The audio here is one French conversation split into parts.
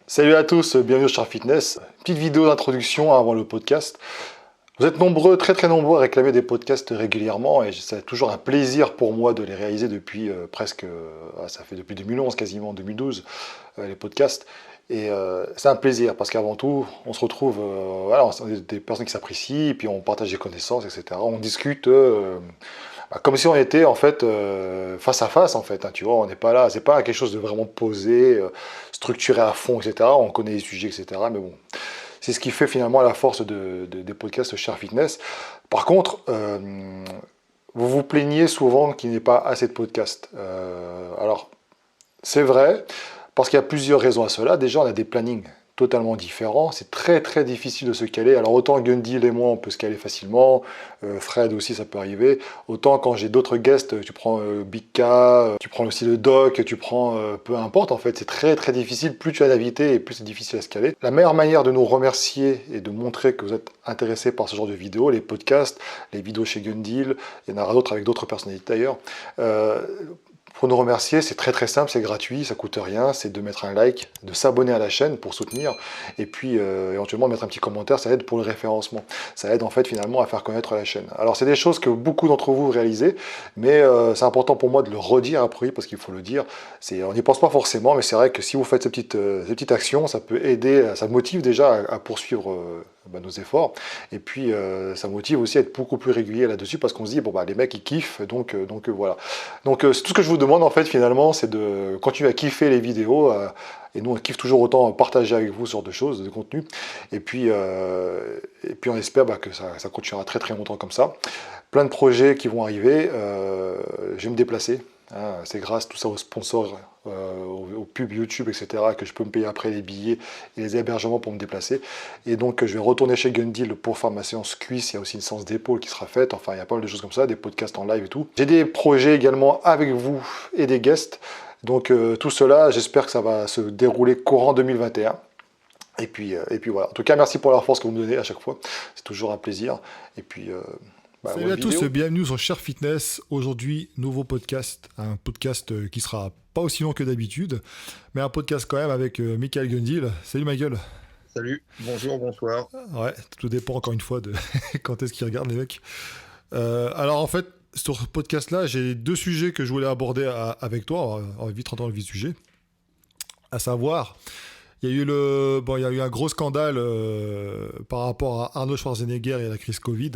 Salut à tous, bienvenue sur Sharp Fitness. Petite vidéo d'introduction avant le podcast. Vous êtes nombreux, très très nombreux à réclamer des podcasts régulièrement et c'est toujours un plaisir pour moi de les réaliser depuis ça fait depuis 2011 quasiment, 2012, les podcasts. C'est un plaisir parce qu'avant tout, on se retrouve, voilà, on est des personnes qui s'apprécient, puis on partage des connaissances, etc. On discute comme si on était en fait face à face en fait, hein, tu vois, on n'est pas là, c'est pas quelque chose de vraiment posé, structuré à fond, etc. On connaît les sujets, etc. Mais bon, c'est ce qui fait finalement la force des podcasts Share Fitness. Par contre, vous vous plaignez souvent qu'il n'y ait pas assez de podcasts. Alors, c'est vrai, parce qu'il y a plusieurs raisons à cela. Déjà, on a des plannings totalement différents. C'est très très difficile de se caler. Alors autant Gundil et moi, on peut se caler facilement. Fred aussi, ça peut arriver. Autant quand j'ai d'autres guests, tu prends Big K, tu prends aussi le Doc, tu prends peu importe. En fait, c'est très très difficile. Plus tu as d'invités et plus c'est difficile à se caler. La meilleure manière de nous remercier et de montrer que vous êtes intéressés par ce genre de vidéos, les podcasts, les vidéos chez Gundil, il y en aura d'autres avec d'autres personnalités d'ailleurs. Pour nous remercier, c'est très très simple, c'est gratuit, ça coûte rien, c'est de mettre un like, de s'abonner à la chaîne pour soutenir, et puis éventuellement mettre un petit commentaire, ça aide pour le référencement. Ça aide en fait finalement à faire connaître la chaîne. Alors c'est des choses que beaucoup d'entre vous réalisez, mais c'est important pour moi de le redire après, parce qu'il faut le dire. On n'y pense pas forcément, mais c'est vrai que si vous faites ces petites actions, ça peut aider, ça motive déjà à poursuivre nos efforts, et puis ça motive aussi à être beaucoup plus régulier là-dessus, parce qu'on se dit, bon bah les mecs ils kiffent, donc voilà. Donc c'est tout ce que je vous demande en fait finalement, c'est de continuer à kiffer les vidéos. Et nous on kiffe toujours autant partager avec vous ce genre de choses, de contenu. Et puis on espère que ça continuera très très longtemps comme ça. Plein de projets qui vont arriver. Je vais me déplacer. Hein, c'est grâce tout ça aux sponsors, aux pubs YouTube, etc., que je peux me payer après les billets et les hébergements pour me déplacer. Et donc je vais retourner chez Gundil pour faire ma séance cuisse. Il y a aussi une séance d'épaule qui sera faite. Enfin, il y a pas mal de choses comme ça, des podcasts en live et tout. J'ai des projets également avec vous et des guests. Donc tout cela, j'espère que ça va se dérouler courant 2021. Et puis voilà. En tout cas, merci pour la force que vous me donnez à chaque fois. C'est toujours un plaisir. Et puis, Salut bonne à tous, vidéo. bienvenue sur Cher Fitness. Aujourd'hui, nouveau podcast, un podcast qui sera pas aussi long que d'habitude, mais un podcast quand même avec Michael Gundil. Salut Michael. Salut, bonjour, bonsoir. Ouais, tout dépend encore une fois de quand est-ce qu'ils regardent les mecs. Alors en fait, sur ce podcast-là, j'ai deux sujets que je voulais aborder avec toi. On va vite rentrer dans le vif du sujet. À savoir, il y a eu un gros scandale par rapport à Arnold Schwarzenegger et à la crise Covid.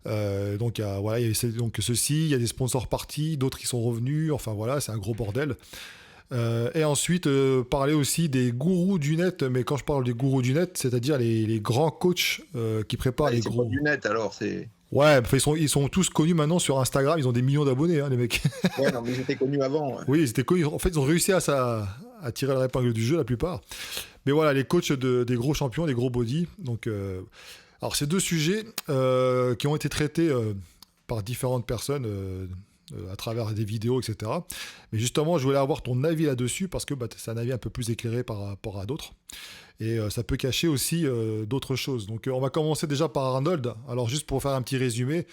Voilà, il y a donc ceci, il y a des sponsors partis, d'autres qui sont revenus, enfin voilà, c'est un gros bordel. Et ensuite, parler aussi des gourous du net, mais quand je parle des gourous du net, c'est-à-dire les grands coachs qui préparent Allez, les c'est pas gros. du net alors, c'est. Ouais, enfin, ils sont tous connus maintenant sur Instagram, ils ont des millions d'abonnés, hein, les mecs. Ouais, non, mais ils étaient connus avant. Ouais. Oui, ils étaient connus. En fait, ils ont réussi à tirer la épingle du jeu, la plupart. Mais voilà, les coachs des gros champions, des gros body. Donc, alors, ces deux sujets qui ont été traités par différentes personnes à travers des vidéos, etc. Mais justement, je voulais avoir ton avis là-dessus parce que c'est un avis un peu plus éclairé par rapport à d'autres. Et ça peut cacher aussi d'autres choses. Donc, on va commencer déjà par Arnold. Alors, juste pour faire un petit résumé,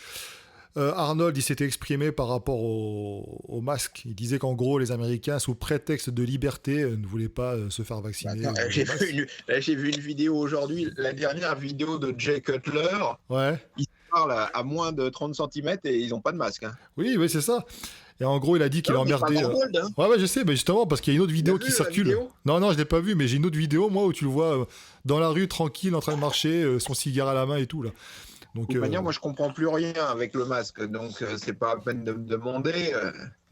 Arnold, il s'était exprimé par rapport au masque. Il disait qu'en gros, les Américains, sous prétexte de liberté, ne voulaient pas se faire vacciner Attends, le masque. j'ai vu une vidéo aujourd'hui, la dernière vidéo de Jay Cutler. Ouais, Ils se parlent à moins de 30 centimètres et ils n'ont pas de masque. Hein. oui, oui, c'est ça. Et en gros, il a dit qu'il Non, mais pas emmerdait. Arnold, hein. Ouais, ouais, je sais, mais justement, parce qu'il y a une autre Tu l'as vidéo qui vu la circule. vidéo? Non, non, je l'ai pas vu, mais j'ai une autre vidéo, moi, où tu le vois dans la rue, tranquille, en train de marcher, son cigare à la main et tout, là. De Donc, toute manière, moi je comprends plus rien avec le masque, donc c'est pas à peine de me demander.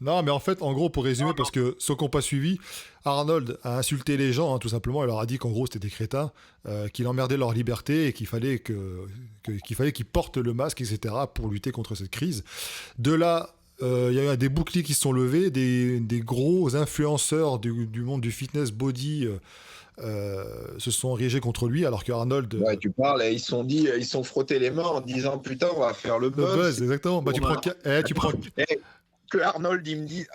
non, mais en fait, en gros, pour résumer, parce que ceux qui n'ont pas suivi, Arnold a insulté les gens, hein, tout simplement. Il leur a dit qu'en gros, c'était des crétins, qu'il emmerdait leur liberté et qu'il fallait qu'ils portent le masque, etc., pour lutter contre cette crise. De là, il y a eu des boucliers qui se sont levés, des gros influenceurs du monde du fitness body se sont érigés contre lui, alors que Arnold, Ouais, tu parles, et ils se sont dit, ils se sont frottés les mains en disant putain, on va faire le le buzz. buzz, exactement. Bah, Pour un- tu prends. Eh, que Arnold, il me dit,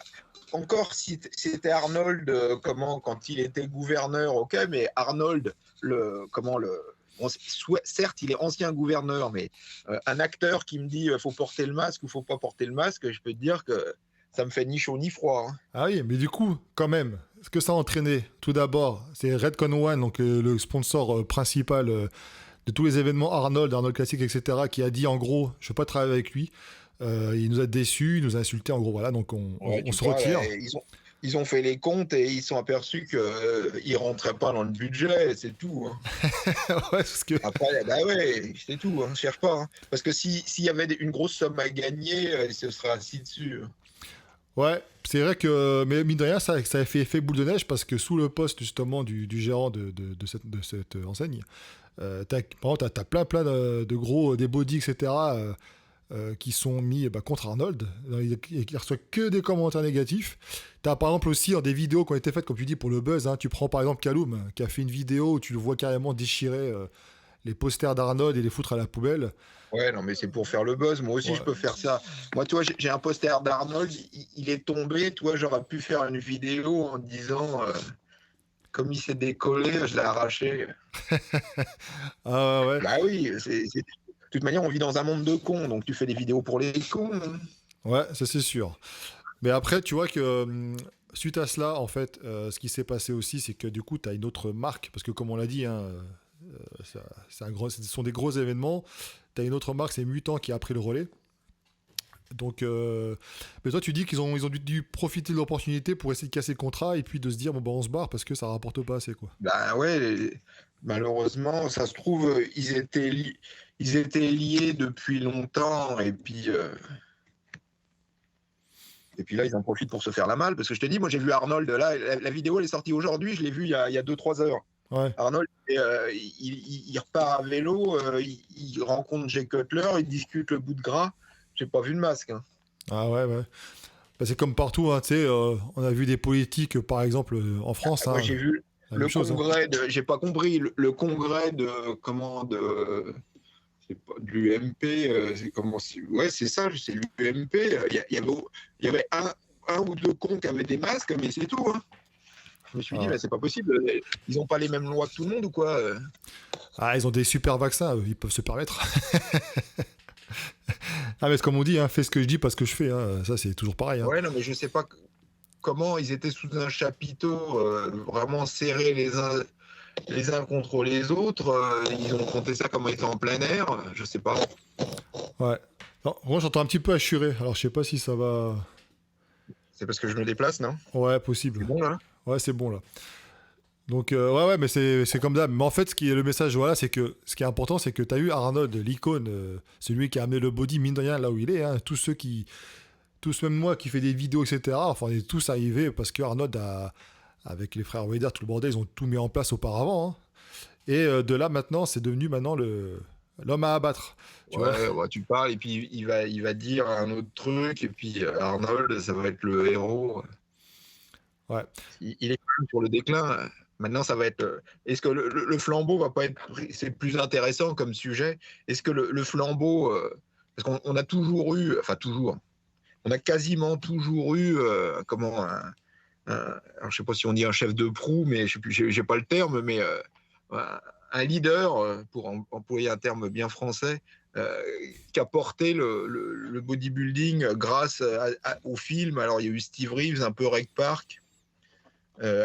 encore si c'était Arnold, comment, quand il était gouverneur, ok, mais Arnold, certes, il est ancien gouverneur, mais un acteur qui me dit faut porter le masque ou faut pas porter le masque, je peux te dire que ça me fait ni chaud ni froid. Hein. Ah oui, mais du coup, quand même, ce que ça a entraîné, tout d'abord, c'est Redcon One, donc le sponsor principal de tous les événements Arnold Classic, etc., qui a dit en gros, je ne veux pas travailler avec lui. Il nous a déçus, il nous a insultés, en gros, voilà, donc on se retire. Ils ont fait les comptes et ils sont aperçus qu'ils ne rentraient pas dans le budget, c'est tout. Hein. Ouais, parce que... Après, bah ouais, c'est tout, hein, cherche pas. Hein. Parce que s'il y avait une grosse somme à gagner, il se serait assis dessus. Ouais, c'est vrai que, mais mine de rien, ça a fait effet boule de neige parce que sous le poste justement du gérant de cette enseigne, par exemple, t'as plein de gros, des body, etc., qui sont mis contre Arnold. Il reçoit que des commentaires négatifs. T'as par exemple aussi des vidéos qui ont été faites, comme tu dis, pour le buzz. Hein. Tu prends par exemple Kaloum, qui a fait une vidéo où tu le vois carrément déchirer les posters d'Arnold et les foutre à la poubelle. Ouais, non, mais c'est pour faire le buzz. Moi aussi, ouais. Je peux faire ça. Moi, toi, j'ai un poster d'Arnold, il est tombé. Toi, j'aurais pu faire une vidéo en disant, comme il s'est décollé, je l'ai arraché. Ah ouais. Bah oui, de toute manière, on vit dans un monde de cons, donc tu fais des vidéos pour les cons. Hein. Ouais, ça c'est sûr. Mais après, tu vois que suite à cela, en fait, ce qui s'est passé aussi, c'est que du coup, tu as une autre marque, parce que comme on l'a dit, hein, ce sont des gros événements. Tu as une autre marque, c'est Mutant, qui a pris le relais. Donc, mais toi, tu dis qu'ils ont dû profiter de l'opportunité pour essayer de casser le contrat et puis de se dire, bon, bah, on se barre parce que ça rapporte pas assez, quoi. Bah ouais, malheureusement, ça se trouve, ils étaient liés depuis longtemps et puis là, ils en profitent pour se faire la malle. Parce que je te dis, moi, j'ai vu Arnold, là, la vidéo, elle est sortie aujourd'hui, je l'ai vue il y a 2-3 heures. Ouais. Arnold, il repart à vélo, il rencontre Jay Cutler, il discute le bout de gras. J'ai pas vu de masque. Hein. Ah ouais. Bah, c'est comme partout, hein, tu sais, on a vu des politiques, par exemple, en France. Moi, hein, j'ai vu le congrès, j'ai pas compris, le congrès de l'UMP, c'est comment, ouais, c'est ça, c'est l'UMP. Il y avait un ou deux cons qui avaient des masques, mais c'est tout. Hein. Je me suis dit, c'est pas possible. Ils n'ont pas les mêmes lois que tout le monde ou quoi? Ah, ils ont des super vaccins, ils peuvent se permettre. Ah, mais c'est comme on dit, hein, fais ce que je dis, pas ce que je fais. Hein. Ça, c'est toujours pareil. Hein. Ouais, non, mais je sais pas comment ils étaient sous un chapiteau vraiment serrés les uns contre les autres. Ils ont compté ça comme étant en plein air. Je sais pas. Ouais. Non, moi, j'entends un petit peu assuré. Alors, je sais pas si ça va. C'est parce que je me déplace, non? Ouais, possible. C'est bon, là? Ouais, c'est bon, là. Donc, ouais, mais c'est comme ça. Mais en fait, le message, voilà, c'est que ce qui est important, c'est que tu as eu Arnold, l'icône, celui qui a amené le body, mine de rien, là où il est. Hein, tous, même moi qui fais des vidéos, etc., enfin, on est tous arrivés parce que Arnold, avec les frères Weider, tout le bordel, ils ont tout mis en place auparavant. Hein. Et de là, maintenant, c'est devenu l'homme à abattre. Tu vois, tu parles, et puis il va dire un autre truc, et puis Arnold, ça va être le héros. Ouais. Il est quand même sur le déclin. Maintenant, ça va être. Est-ce que le flambeau va pas être. C'est plus intéressant comme sujet. Est-ce que le flambeau. Parce qu'on a toujours eu. Enfin, toujours. On a quasiment toujours eu. Alors, je sais pas si on dit un chef de proue, mais j'ai pas le terme, mais un leader, pour employer un terme bien français, qui a porté le bodybuilding grâce au film. Alors, il y a eu Steve Reeves, un peu Reg Park.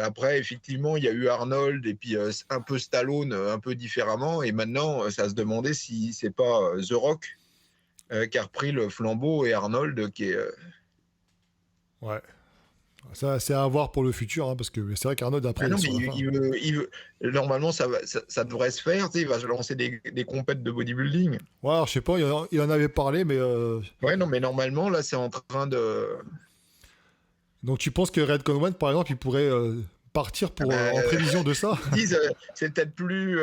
Après, effectivement, il y a eu Arnold et puis un peu Stallone, un peu différemment. Et maintenant, ça se demandait si c'est pas The Rock qui a repris le flambeau et Arnold qui est. Ouais. Ça, c'est à voir pour le futur, hein, parce que c'est vrai qu'Arnold, après. Non, mais normalement, ça devrait se faire. Il va se lancer des compètes de bodybuilding. Ouais, alors, je sais pas, il en avait parlé, mais. Ouais, non, mais normalement, là, c'est en train de. Donc tu penses que Redcon One, par exemple, il pourrait partir en prévision de ça? Ils disent c'est peut-être plus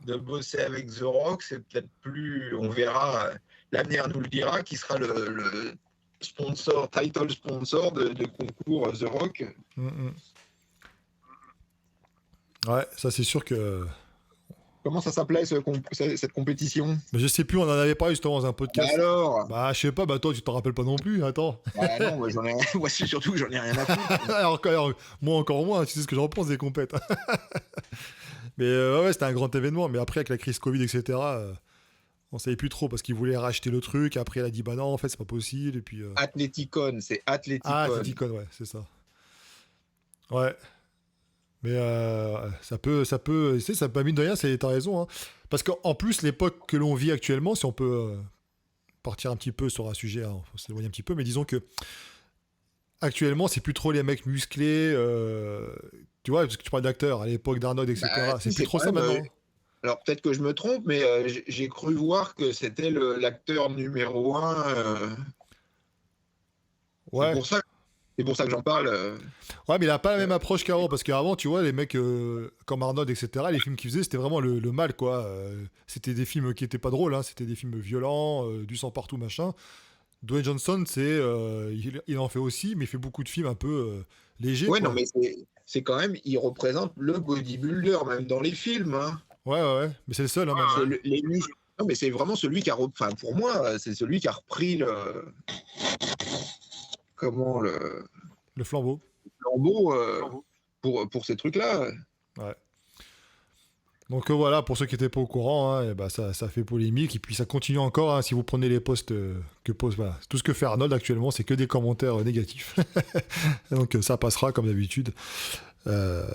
de bosser avec The Rock, c'est peut-être plus, on verra, l'avenir nous le dira, qui sera le title sponsor de concours The Rock. Ouais, ça c'est sûr que... Comment ça s'appelait cette compétition? Mais je sais plus, on en avait parlé justement dans un podcast. Alors? Bah je sais pas, toi tu t'en rappelles pas non plus, attends. Ah non, moi c'est surtout que j'en ai rien à foutre. alors, moi encore moins, tu sais ce que j'en pense des compètes. Mais ouais, c'était un grand événement, mais après avec la crise Covid, etc., On savait plus trop parce qu'il voulait racheter le truc. Après, il a dit bah non, en fait, c'est pas possible. Et puis. Athleticon, c'est Ah, Athleticon. Athleticon, ouais, c'est ça. Ouais. Mais ça peut, mine de rien, t'as raison. Hein. Parce qu'en plus, l'époque que l'on vit actuellement, si on peut partir un petit peu sur un sujet, hein, faut s'éloigner un petit peu, mais disons que actuellement, c'est plus trop les mecs musclés. Tu vois, parce que tu parles d'acteurs à l'époque d'Arnold, etc. Bah, C'est si, plus c'est trop quand ça même. maintenant. Alors peut-être que je me trompe, mais j'ai cru voir que c'était l'acteur numéro un. C'est Ouais. pour ça, c'est pour ça que j'en parle. Ouais, mais il a pas la même Euh, approche qu'avant, parce qu'avant, tu vois, les mecs comme Arnold, etc., les films qu'il faisait, c'était vraiment le mal, quoi. C'était des films qui étaient pas drôles, hein, c'était des films violents, du sang partout, machin. Dwayne Johnson, il en fait aussi, mais il fait beaucoup de films un peu légers, Ouais, non, quoi. mais c'est quand même, il représente le bodybuilder, même dans les films. Hein. Ouais, ouais, ouais. Mais c'est le seul, hein, maintenant. Les muscles. Non, mais c'est vraiment celui qui a, enfin, pour moi, c'est celui qui a repris comment, le Le flambeau. flambeau pour ces trucs-là. Ouais. Donc voilà, pour ceux qui n'étaient pas au courant, hein, et bah, ça fait polémique, et puis ça continue encore, hein, si vous prenez les posts que pose, voilà. Tout ce que fait Arnold actuellement, c'est que des commentaires négatifs. Donc ça passera comme d'habitude. Euh,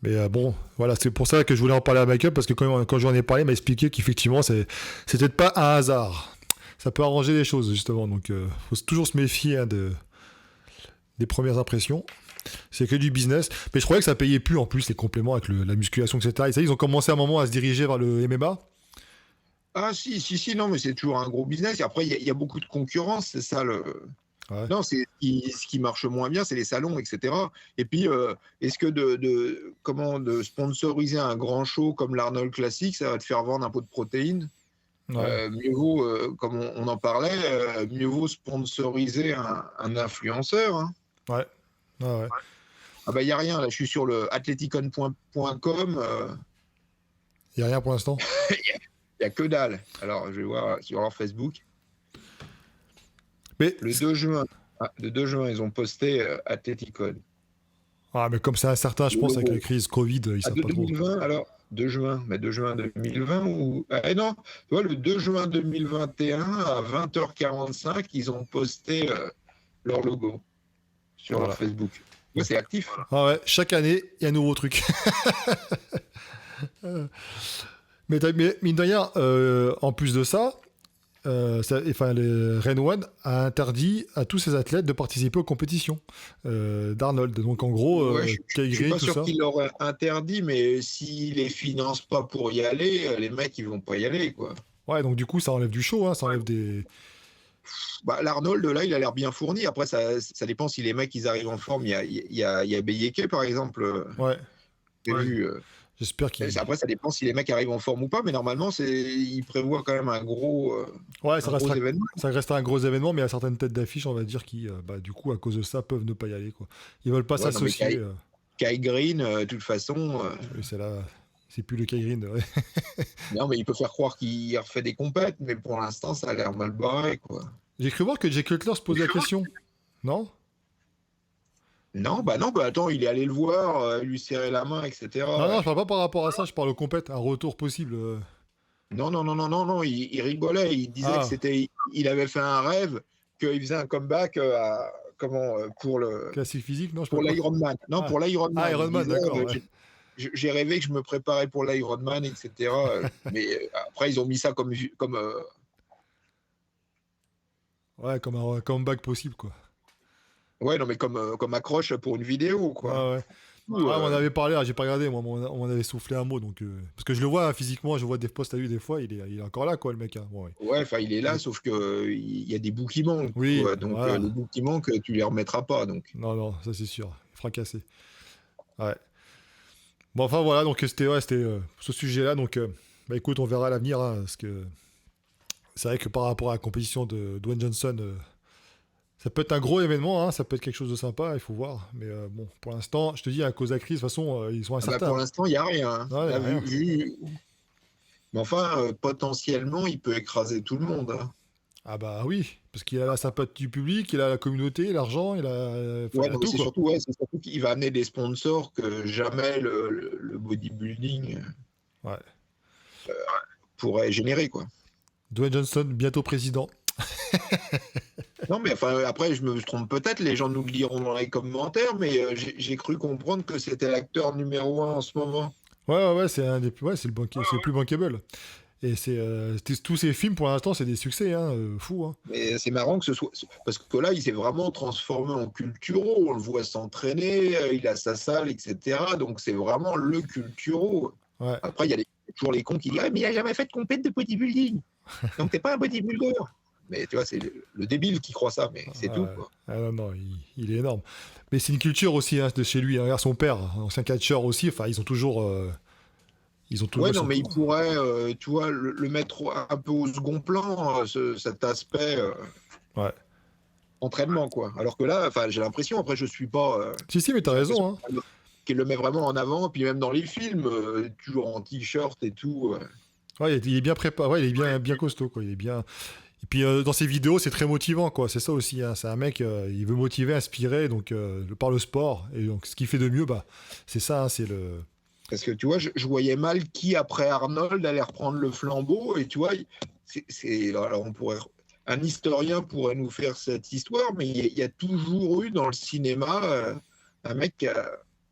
Mais bon, voilà, c'est pour ça que je voulais en parler à Michael, parce que quand j'en ai parlé, il m'a expliqué qu'effectivement, c'est peut-être pas un hasard. Ça peut arranger les choses, justement. Donc, faut toujours se méfier hein, des premières impressions. C'est que du business. Mais je croyais que ça payait plus, en plus, les compléments avec la musculation, etc. Et ça, ils ont commencé à un moment à se diriger vers le MMA. Ah si, non, mais c'est toujours un gros business. Et après, il y a beaucoup de concurrence, c'est ça le. Ouais. Non, ce qui marche moins bien, c'est les salons, etc. Et puis, est-ce que de sponsoriser un grand show comme l'Arnold Classic, ça va te faire vendre un pot de protéines? Ouais. Mieux vaut, comme on en parlait, mieux vaut sponsoriser un influenceur. Hein. Ouais. Ouais, ouais. Ah bah, il n'y a rien, là, je suis sur le athleticon.com, Il n'y a rien pour l'instant. il n'y a que dalle. Alors, je vais voir sur leur Facebook. Mais, Le 2 juin, le 2 juin, ils ont posté Athleticon. mais comme c'est incertain, je Le pense, avec logo. la crise Covid, ils Ah, savent de pas trop. 2020, alors 2 juin, mais 2 juin 2020 ou. Ah non, tu vois, le 2 juin 2021 à 20h45, ils ont posté leur logo sur leur Voilà. Facebook. Ouais, Donc, c'est actif. ah ouais, chaque année, il y a un nouveau truc. Mais mine de rien, en plus de ça, le Ren One a interdit à tous ses athlètes de participer aux compétitions d'Arnold. Donc en gros, Ouais, je Kai suis Green, pas tout sûr ça. qu'ils l'auraient interdit, mais s'ils les financent pas pour y aller, les mecs, ils vont pas y aller, quoi. Ouais, donc du coup, ça enlève du show, hein, ça enlève des. Bah, l'Arnold, là, il a l'air bien fourni. Après, ça dépend si les mecs, ils arrivent en forme. Il y a Beyeke, par exemple, Ouais, j'ai vu. j'espère qu'il. Après, ça dépend si les mecs arrivent en forme ou pas, mais normalement, ils prévoient quand même Ouais, un gros événement. ça restera un gros événement, mais il y a certaines têtes d'affiche, on va dire, qui, du coup, à cause de ça, peuvent ne pas y aller, quoi. Ils veulent pas Ouais, non, mais s'associer. Kai Green, de toute façon, Oui, c'est là. C'est plus le Kai Green. Ouais. non, mais il peut faire croire qu'il refait des compètes, mais pour l'instant, ça a l'air mal barré, quoi. J'ai cru voir que Jay Cutler se posait la question. Non? Non, bah attends, il est allé le voir, lui serrer la main, Non, etc. non, je parle pas par rapport à ça, je parle aux compètes, un retour possible. Non, il rigolait, il disait que Ah, il avait fait un rêve, qu'il faisait un comeback classique physique, non, je sais pas pour quoi. l'Ironman. Non, Ah, pour l'Ironman. Il Iron Man, disait, d'accord, ouais. j'ai rêvé que je me préparais pour l'Ironman, etc. Mais après, ils ont mis ça comme Ouais, comme un comeback possible, quoi. ouais, non, mais comme accroche pour une vidéo, Ouais, quoi. ouais. Ou, Ah, on en avait parlé, j'ai pas regardé, moi, mais on m'en avait soufflé un mot, donc... Parce que je le vois hein, physiquement, je vois des posts à lui des fois, il est encore là, quoi, le mec. Hein. Bon, ouais. ouais, enfin, il est là, sauf que il y a des bouts qui manquent, Oui, quoi. Donc, voilà. les bouts qui manquent, tu les remettras pas, donc. Non, non, ça c'est sûr. Fracassé. Ouais. Bon, enfin, voilà, donc c'était ce sujet-là, donc... bah écoute, on verra à l'avenir, hein, parce que... C'est vrai que par rapport à la compétition de Dwayne Johnson... ça peut être un gros événement, hein, ça peut être quelque chose de sympa, il faut voir. Mais bon, pour l'instant, je te dis, à cause de la crise, de toute façon, ils sont Ah bah, incertains. pour Hein. l'instant, il n'y a rien. Hein. Ouais, y Là, a rien. Mais enfin, potentiellement, il peut écraser tout le monde. Hein. Ah bah oui, parce qu'il a la sympathie du public, il a la communauté, l'argent, enfin, Ouais, il a non, mais tout, quoi. c'est surtout qu'il va amener des sponsors que jamais le bodybuilding Ouais. pourrait générer, quoi. Dwayne Johnson, bientôt président. Non, mais enfin, après, je me trompe peut-être, les gens nous le diront dans les commentaires, mais j'ai cru comprendre que c'était l'acteur numéro un en ce moment. Ouais, c'est un des plus, ouais, c'est le plus bankable. Et tous ces films, pour l'instant, c'est des succès, hein, fou. Hein. Mais c'est marrant que ce soit. Parce que là, il s'est vraiment transformé en culturo. On le voit s'entraîner, il a sa salle, etc. Donc c'est vraiment le culturo. Ouais. Après, il y a toujours les cons qui disent, ah, mais il a jamais fait de compète de bodybuilding. Donc t'es pas un bodybuilder. Mais tu vois, c'est le débile qui croit ça, mais c'est tout. Quoi. Ah non, il est énorme. Mais c'est une culture aussi, hein, de chez lui. Hein. Regarde son père, ancien catcheur aussi. Enfin, ils ont toujours. Ouais, non, mais il pourrait, tu vois, le mettre un peu au second plan, cet aspect Ouais. entraînement, quoi. Alors que là, enfin, j'ai l'impression, après, je suis pas. Si, mais t'as raison. Hein. Qu'il le met vraiment en avant, puis même dans les films, toujours en t-shirt et tout. Ouais, il est bien préparé, ouais, il est bien costaud, quoi. Il est bien. Et puis dans ses vidéos, c'est très motivant, quoi. C'est ça aussi. Hein. C'est un mec, il veut motiver, inspirer, donc par le sport. Et donc, ce qu'il fait de mieux, bah, c'est ça. Hein, c'est le. Parce que tu vois, je voyais mal qui après Arnold allait reprendre le flambeau, et tu vois, alors un historien pourrait nous faire cette histoire, mais il y a toujours eu dans le cinéma un mec.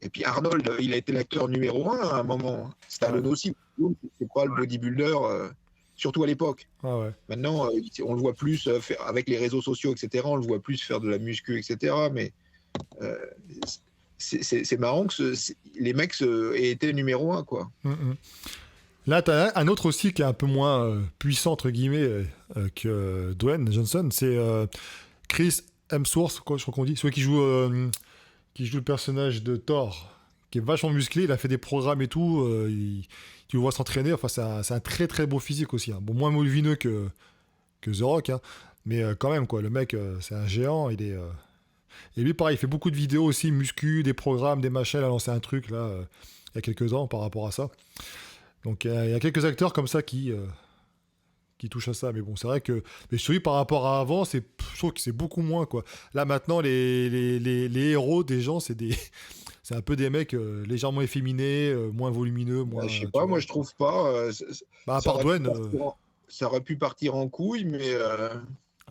Et puis Arnold, il a été l'acteur numéro un à un moment. Stallone aussi. C'est pas le bodybuilder, surtout à l'époque. Ah ouais. Maintenant, on le voit plus faire, avec les réseaux sociaux, etc. On le voit plus faire de la muscu, etc. Mais c'est marrant que les mecs aient été numéro un, quoi. Là, tu as un autre aussi qui est un peu moins puissant, entre guillemets, que Dwayne Johnson. C'est Chris Hemsworth, quoi, je crois qu'on dit. Celui qui joue le personnage de Thor, qui est vachement musclé. Il a fait des programmes et tout. Tu le vois s'entraîner. Enfin, c'est un très très beau physique aussi. Hein. Bon, moins volumineux que The Rock. Hein. Mais quand même, quoi. Le mec, c'est un géant. Et lui, pareil, il fait beaucoup de vidéos aussi, muscu, des programmes, des machins. Il a lancé un truc, là, il y a quelques ans par rapport à ça. Donc il y a quelques acteurs comme ça qui touchent à ça. Mais bon, c'est vrai que mais celui par rapport à avant, je trouve que c'est beaucoup moins, quoi. Là maintenant, les héros des gens, c'est un peu des mecs légèrement efféminés, moins volumineux, moins. Je sais pas, moi je trouve pas. Bah, à part Dwayne. Ça aurait pu partir en couille, mais.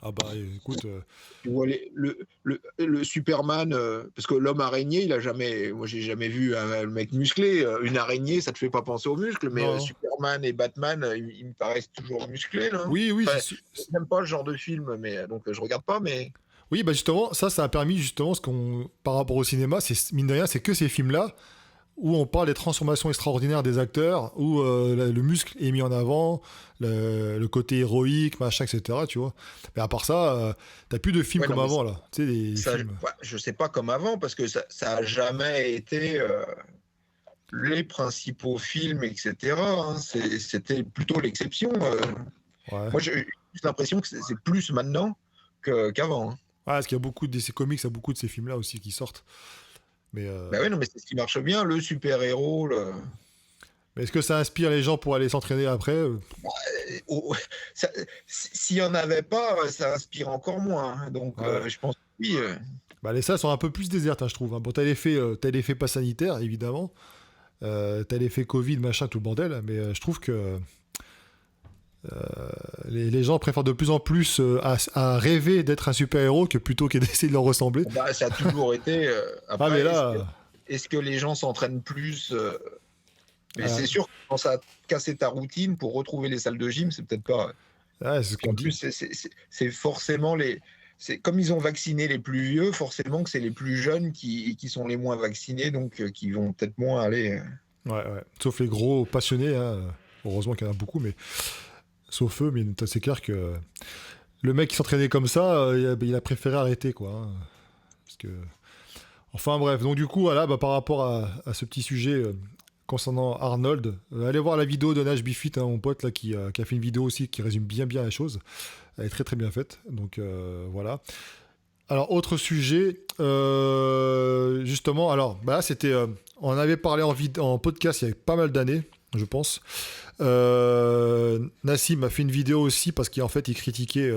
Ah bah écoute. Tu vois le Superman, parce que l'homme araignée, moi j'ai jamais vu un mec musclé. Une araignée, ça te fait pas penser aux muscles, mais Superman et Batman, ils me paraissent toujours musclés. Là. Oui. Enfin, j'aime pas le genre de film, mais donc je regarde pas, mais. Oui, bah justement, ça a permis justement par rapport au cinéma, c'est mine de rien, c'est que ces films-là où on parle des transformations extraordinaires des acteurs, où le muscle est mis en avant, le côté héroïque, machin, etc. Tu vois. Mais à part ça, t'as plus de films comme avant, là. Tu sais, des films. Ouais, je sais pas comme avant, parce que ça a jamais été les principaux films, etc. Hein. C'était plutôt l'exception. Ouais. Moi, j'ai l'impression que c'est plus maintenant qu'avant. Hein. Ouais, parce qu'il y a beaucoup de ces comics, il y a beaucoup de ces films-là aussi qui sortent. Mais bah oui, non, mais c'est ce qui marche bien, le super-héros. Mais est-ce que ça inspire les gens pour aller s'entraîner après S'il n'y en avait pas, ça inspire encore moins. Hein. Donc, je pense que oui. Bah, les salles sont un peu plus désertes, hein, je trouve. Hein. Bon, t'as l'effet pas sanitaire, évidemment. T'as l'effet Covid, machin, tout le bordel. Mais je trouve que les gens préfèrent de plus en plus à rêver d'être un super-héros que plutôt que d'essayer de leur ressembler. Bah, ça a toujours été. Après, mais là, est-ce que les gens s'entraînent plus mais c'est sûr que quand ça a cassé ta routine pour retrouver les salles de gym, c'est peut-être pas. Ouais, c'est ce qu'on en dit. plus, c'est forcément comme ils ont vacciné les plus vieux, forcément que c'est les plus jeunes qui sont les moins vaccinés, donc qui vont peut-être moins aller. Ouais. Sauf les gros passionnés. Hein. Heureusement qu'il y en a beaucoup, mais. Sauf eux, mais c'est clair que le mec qui s'entraînait comme ça, il a préféré arrêter, quoi. Hein. Parce que... Enfin bref, donc du coup, voilà, par rapport à ce petit sujet concernant Arnold, allez voir la vidéo de Nash Bifit, hein, mon pote là, qui a fait une vidéo aussi qui résume bien la chose. Elle est très très bien faite, donc voilà. Alors, autre sujet, justement, alors, bah, c'était, on en avait parlé en podcast il y a pas mal d'années, je pense. Nassim a fait une vidéo aussi parce qu'en fait il critiquait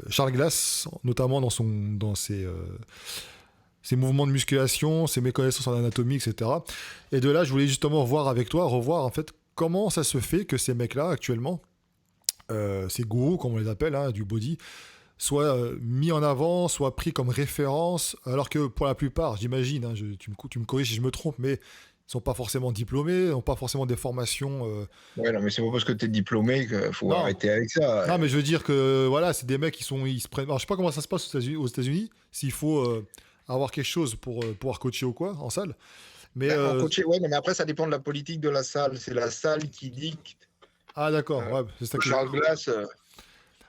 Charles Glass, notamment dans ses mouvements de musculation, ses méconnaissances en anatomie, etc. Et de là, je voulais justement revoir en fait comment ça se fait que ces mecs-là actuellement ces gourous, comme on les appelle, hein, du body, soient mis en avant, soient pris comme référence, alors que pour la plupart, j'imagine, hein, tu me corriges si je me trompe, mais ils sont pas forcément diplômés, n'ont pas forcément des formations. Ouais, non, mais c'est pas parce que tu es diplômé qu'il faut Non, arrêter avec ça. non, mais je veux dire que voilà, c'est des mecs ils se prennent. Alors, je sais pas comment ça se passe aux États-Unis, s'il faut avoir quelque chose pour pouvoir coacher ou quoi en salle, mais En coaché, ouais, non, mais après, ça dépend de la politique de la salle. C'est la salle qui dicte. ah d'accord, ouais, c'est ça que Charles Glass,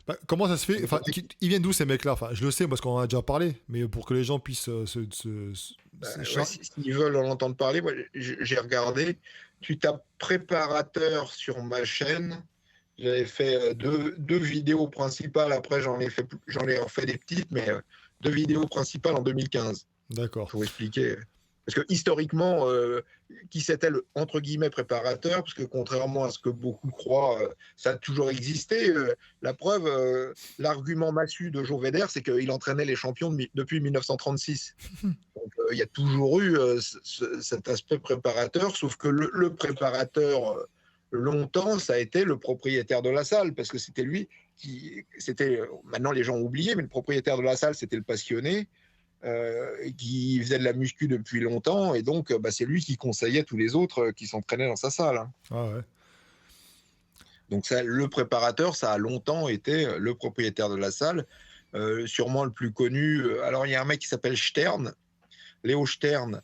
Bah, comment ça se fait? Enfin, ils viennent d'où ces mecs-là? Enfin, je le sais parce qu'on en a déjà parlé, mais pour que les gens puissent ouais, s'ils veulent en entendre parler, moi, j'ai regardé. Tu tapes préparateur sur ma chaîne. J'avais fait deux vidéos principales. Après, j'en ai refait des petites, mais deux vidéos principales en 2015 D'accord. pour expliquer. Parce que historiquement, qui c'était le entre guillemets préparateur, parce que contrairement à ce que beaucoup croient, ça a toujours existé. La preuve, l'argument massu de Joe Vedder, c'est qu'il entraînait les champions depuis 1936. Donc il y a toujours eu cet aspect préparateur, sauf que le préparateur, longtemps, ça a été le propriétaire de la salle, parce que c'était lui maintenant les gens ont oublié, mais le propriétaire de la salle, c'était le passionné. Qui faisait de la muscu depuis longtemps, et donc c'est lui qui conseillait tous les autres qui s'entraînaient dans sa salle. Hein. Ah ouais. Donc ça, le préparateur, ça a longtemps été le propriétaire de la salle, sûrement le plus connu. Alors il y a un mec qui s'appelle Stern, Léo Stern,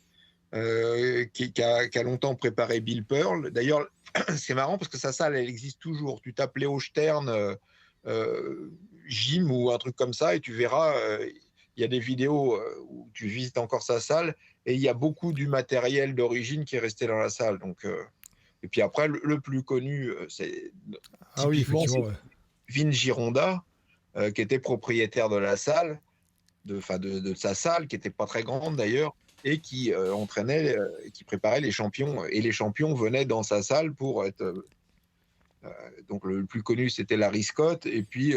qui a longtemps préparé Bill Pearl. D'ailleurs, c'est marrant parce que sa salle, elle existe toujours. Tu tapes Léo Stern gym ou un truc comme ça, et tu verras... il y a des vidéos où tu visites encore sa salle, et il y a beaucoup du matériel d'origine qui est resté dans la salle. Donc, et puis après, le plus connu, c'est Ah oui, typiquement effectivement, ouais. Vin Gironda, qui était propriétaire de la salle, de sa salle, qui n'était pas très grande d'ailleurs, et qui entraînait, qui préparait les champions. Et les champions venaient dans sa salle pour être... donc le plus connu, c'était Larry Scott, et puis...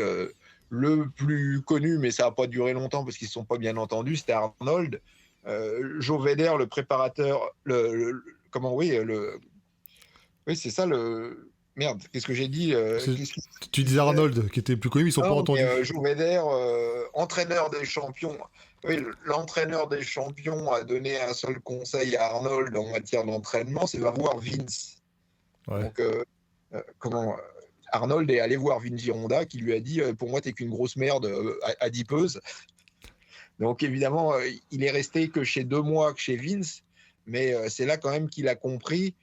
le plus connu, mais ça n'a pas duré longtemps parce qu'ils ne se sont pas bien entendus, c'était Arnold. Joe Vedder, le préparateur, oui, c'est ça le. Merde, qu'est-ce que j'ai dit Tu disais Arnold, qui était plus connu, ils sont pas entendus. Joe Vedder, entraîneur des champions. Oui, l'entraîneur des champions a donné un seul conseil à Arnold en matière d'entraînement, c'est va voir Vince. Ouais. Donc, Arnold est allé voir Vin Gironda qui lui a dit pour moi t'es qu'une grosse merde adipeuse. Donc évidemment il est resté que chez 2 mois que chez Vince, mais c'est là quand même qu'il a compris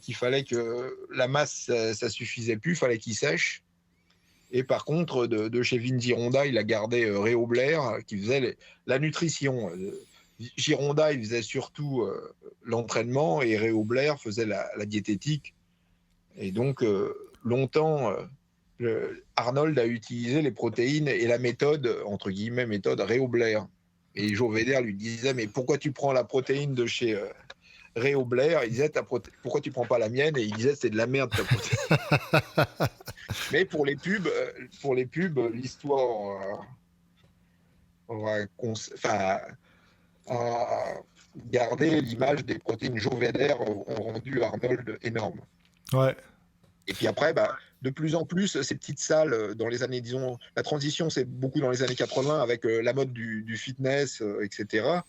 qu'il fallait que la masse ça suffisait plus, il fallait qu'il sèche. Et par contre de chez Vin Gironda il a gardé Réo Blair qui faisait la nutrition. Gironda il faisait surtout l'entraînement, et Réo Blair faisait la diététique. Et donc longtemps, Arnold a utilisé les protéines et la méthode, entre guillemets, méthode Réo Blair. Et Joe Vedder lui disait, mais pourquoi tu prends la protéine de chez Réo Blair? Il disait, pourquoi tu prends pas la mienne? Et il disait, c'est de la merde ta protéine. Mais pour les pubs, l'histoire a gardé l'image des protéines. Joe Vedder ont rendu Arnold énorme. Ouais. Et puis après, de plus en plus, ces petites salles, dans les années, disons, la transition, c'est beaucoup dans les années 80 avec la mode du fitness, etc.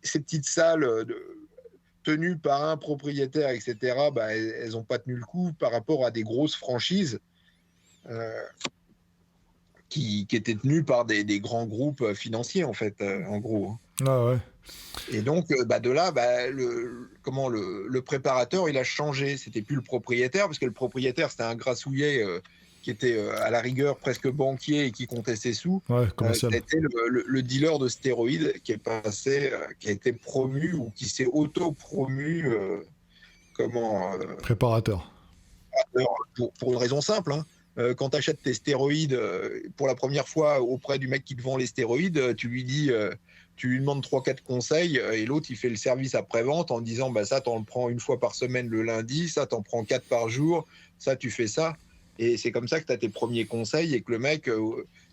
Ces petites salles tenues par un propriétaire, etc., elles n'ont pas tenu le coup par rapport à des grosses franchises qui étaient tenues par des grands groupes financiers, en fait, en gros. Ah ouais. Et donc, de là, le préparateur, il a changé. C'était plus le propriétaire, parce que le propriétaire, c'était un grassouillet qui était à la rigueur presque banquier et qui comptait ses sous. Ouais, commercial. C'était le dealer de stéroïdes qui est passé, qui a été promu ou qui s'est auto-promu préparateur. Pour une raison simple. Hein. Quand tu achètes tes stéroïdes pour la première fois auprès du mec qui te vend les stéroïdes, tu lui demandes 3-4 conseils, et l'autre il fait le service après-vente en disant ça t'en le prends une fois par semaine le lundi, ça t'en prends 4 par jour, ça tu fais ça. Et c'est comme ça que tu as tes premiers conseils, et que le mec,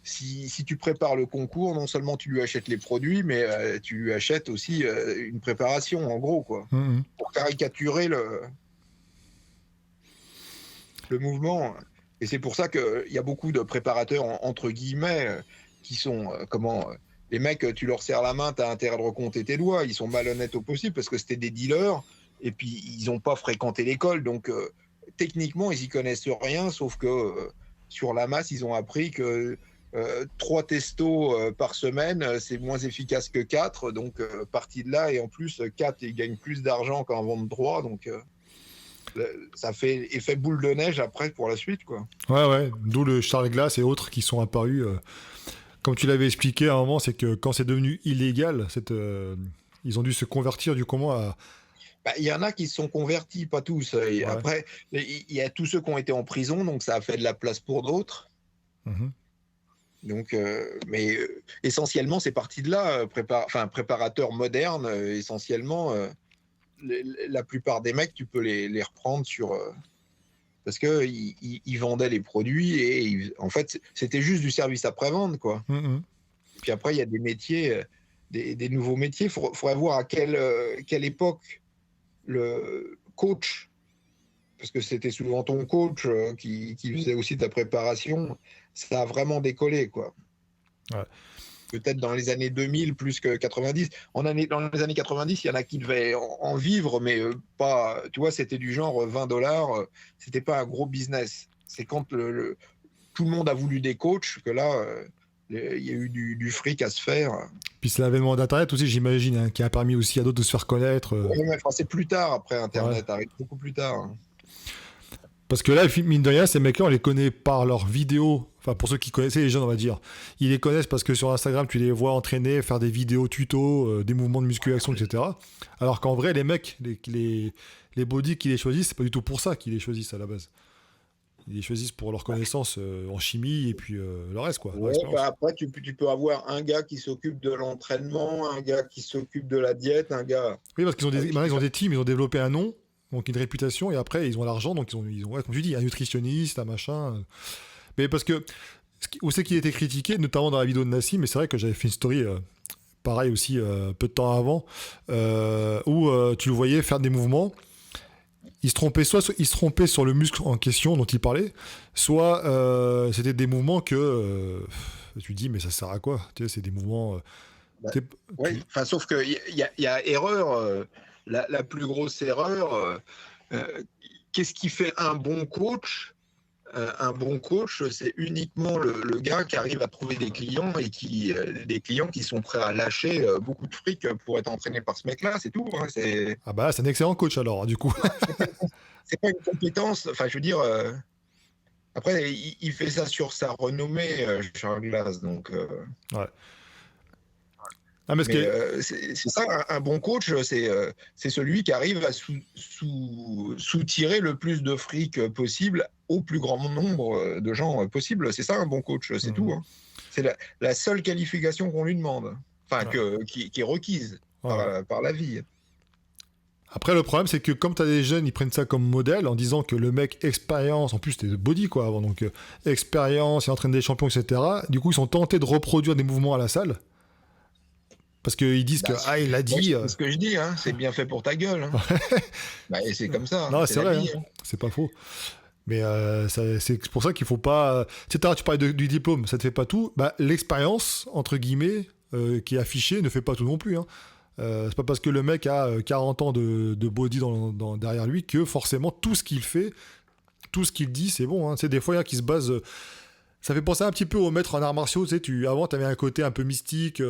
si tu prépares le concours, non seulement tu lui achètes les produits, mais tu lui achètes aussi une préparation, en gros, quoi. Pour caricaturer le mouvement. Et c'est pour ça qu'il y a beaucoup de préparateurs, entre guillemets, qui sont, les mecs, tu leur serres la main, tu as intérêt de recompter tes doigts. Ils sont malhonnêtes au possible parce que c'était des dealers et puis ils n'ont pas fréquenté l'école. Donc, techniquement, ils y connaissent rien, sauf que sur la masse, ils ont appris que 3 testos par semaine, c'est moins efficace que 4. Donc, partie de là. Et en plus, 4, ils gagnent plus d'argent qu'en vente 3. Donc, ça fait effet boule de neige après pour la suite, quoi. Ouais, d'où le Charles Glass et autres qui sont apparus. Comme tu l'avais expliqué à un moment, c'est que quand c'est devenu illégal, ils ont dû se convertir du comment à... Il y en a qui se sont convertis, pas tous. Et après, il y a tous ceux qui ont été en prison, donc ça a fait de la place pour d'autres. Donc, mais essentiellement, c'est parti de là. Préparateur moderne, essentiellement, la plupart des mecs, tu peux les reprendre sur... parce qu'ils vendaient les produits et en fait, c'était juste du service après-vente, quoi. Et puis après, il y a des métiers, des nouveaux métiers. Il faudrait voir à quelle époque le coach, parce que c'était souvent ton coach qui faisait aussi ta préparation, ça a vraiment décollé, quoi. Ouais. Peut-être dans les années 2000 plus que 90. Dans les années 90, il y en a qui devaient en vivre, mais pas. Tu vois, c'était du genre $20. C'était pas un gros business. C'est quand tout le monde a voulu des coachs que là, il y a eu du fric à se faire. Puis c'est l'avènement d'Internet aussi, j'imagine, hein, qui a permis aussi à d'autres de se faire connaître. C'est plus tard après Internet, arrive beaucoup plus tard. Parce que là, mine de rien, ces mecs-là, on les connaît par leurs vidéos. Enfin, pour ceux qui connaissaient les jeunes, on va dire. Ils les connaissent parce que sur Instagram, tu les vois entraîner, faire des vidéos tutos, des mouvements de musculation, etc. Alors qu'en vrai, les mecs, les bodies qui les choisissent, c'est pas du tout pour ça qu'ils les choisissent à la base. Ils les choisissent pour leur connaissance en chimie et puis le reste, quoi. Ouais, après, tu peux avoir un gars qui s'occupe de l'entraînement, un gars qui s'occupe de la diète, un gars... Oui, parce qu'ils ont ils ont des teams, ils ont développé un nom, donc une réputation, et après, ils ont l'argent, donc ils ont comme tu dis, un nutritionniste, un machin... Mais parce que, où c'est qu'il était critiqué, notamment dans la vidéo de Nassim, mais c'est vrai que j'avais fait une story, pareil aussi, peu de temps avant, où tu le voyais faire des mouvements, il se trompait, soit il se trompait sur le muscle en question dont il parlait, soit c'était des mouvements que tu dis, mais ça sert à quoi? Tu sais, c'est des mouvements... oui, sauf qu'il y a erreur, la plus grosse erreur, qu'est-ce qui fait un bon coach? Un bon coach, c'est uniquement le gars qui arrive à trouver des clients et des clients qui sont prêts à lâcher beaucoup de fric pour être entraînés par ce mec-là, c'est tout. Hein, Ah bah c'est un excellent coach alors, du coup. C'est pas une compétence, enfin je veux dire, après il fait ça sur sa renommée, Charles Glass, donc... Ouais. Ah, c'est ça, un bon coach, c'est celui qui arrive à soutirer le plus de fric possible au plus grand nombre de gens possible. C'est ça un bon coach, c'est tout. Hein. C'est la seule qualification qu'on lui demande, enfin qui est requise par la vie. Après, le problème, c'est que comme tu as des jeunes, ils prennent ça comme modèle en disant que le mec expérience, en plus c'était de body quoi avant, donc expérience, il entraîne des champions, etc. Du coup, ils sont tentés de reproduire des mouvements à la salle. Parce qu'ils disent il a dit... C'est ce que je dis, hein, c'est bien fait pour ta gueule. Hein. Et c'est comme ça. Non, c'est vrai, vie, hein. C'est pas faux. Mais c'est pour ça qu'il faut pas... Tu parlais du diplôme, ça te fait pas tout. L'expérience, entre guillemets, qui est affichée, ne fait pas tout non plus. Hein. C'est pas parce que le mec a 40 ans de body derrière lui que forcément tout ce qu'il fait, tout ce qu'il dit, c'est bon. Hein. Tu sais, des fois, il y a qui se basent... Ça fait penser un petit peu aux maîtres en arts martiaux. Tu sais, avant, tu avais un côté un peu mystique.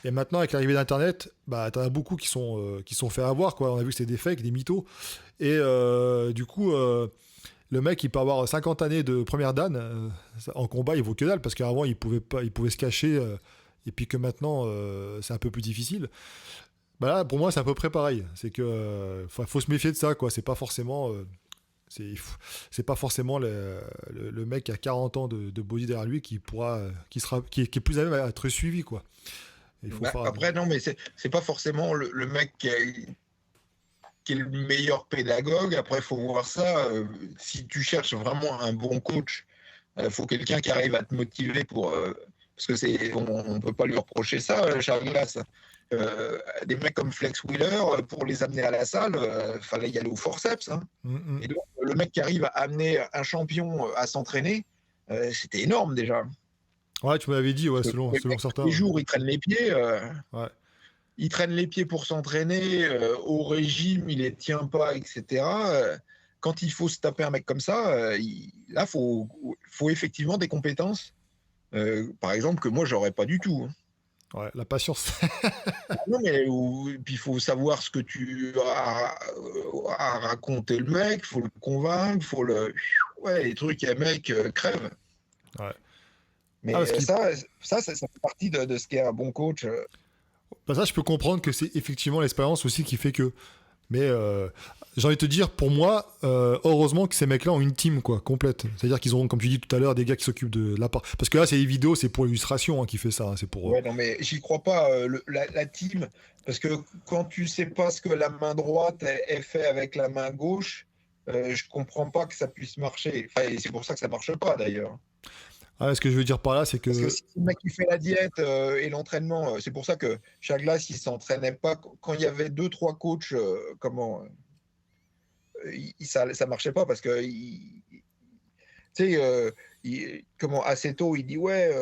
Et maintenant, avec l'arrivée d'Internet, t'en as beaucoup qui sont fait avoir. Quoi. On a vu que c'était des fakes, des mythos. Et du coup, le mec, il peut avoir 50 années de première dan. En combat, il vaut que dalle. Parce qu'avant, il pouvait se cacher. Et puis que maintenant, c'est un peu plus difficile. Là, pour moi, c'est à peu près pareil. C'est que faut se méfier de ça. Quoi. C'est pas forcément... c'est pas forcément le mec qui a 40 ans de body derrière lui qui est plus à même à être suivi, quoi. Après, non, mais c'est pas forcément le mec qui est le meilleur pédagogue. Après, il faut voir ça. Si tu cherches vraiment un bon coach, il faut quelqu'un qui arrive à te motiver pour... parce que on peut pas lui reprocher ça, Charles Glass. des mecs comme Flex Wheeler, pour les amener à la salle, fallait y aller au forceps. Hein. Et donc, le mec qui arrive à amener un champion à s'entraîner, c'était énorme déjà. Ouais, tu m'avais dit, ouais, selon certains. Les jours, ils traînent les pieds. Ouais. Il traîne les pieds pour s'entraîner, au régime, il les tient pas, etc. Quand il faut se taper un mec comme ça, là, faut effectivement des compétences, par exemple, que moi, j'aurais pas du tout. Hein. Ouais, la patience. Non, mais puis il faut savoir ce que tu as à raconter le mec, faut le convaincre, faut le. Ouais, les trucs, un mec crève. Ouais. Mais Ah, ça fait partie de ce qu'est un bon coach. Bah ça, je peux comprendre que c'est effectivement l'expérience aussi qui fait que. Mais j'ai envie de te dire, pour moi, heureusement que ces mecs-là ont une team quoi, complète. C'est-à-dire qu'ils auront, comme tu dis tout à l'heure, des gars qui s'occupent de la part. Parce que là, c'est les vidéos, c'est pour l'illustration qui fait ça. Hein, c'est pour. Ouais, non, mais j'y crois pas, la team. Parce que quand tu sais pas ce que la main droite est fait avec la main gauche, je comprends pas que ça puisse marcher. Enfin, et c'est pour ça que ça marche pas d'ailleurs. Ah, ce que je veux dire par là, c'est que. Parce que si le mec qui fait la diète et l'entraînement, c'est pour ça que Chaglas, il s'entraînait pas. Quand il y avait 2-3 coachs, ça marchait pas parce que, tu sais, comment Aceto, il dit ouais.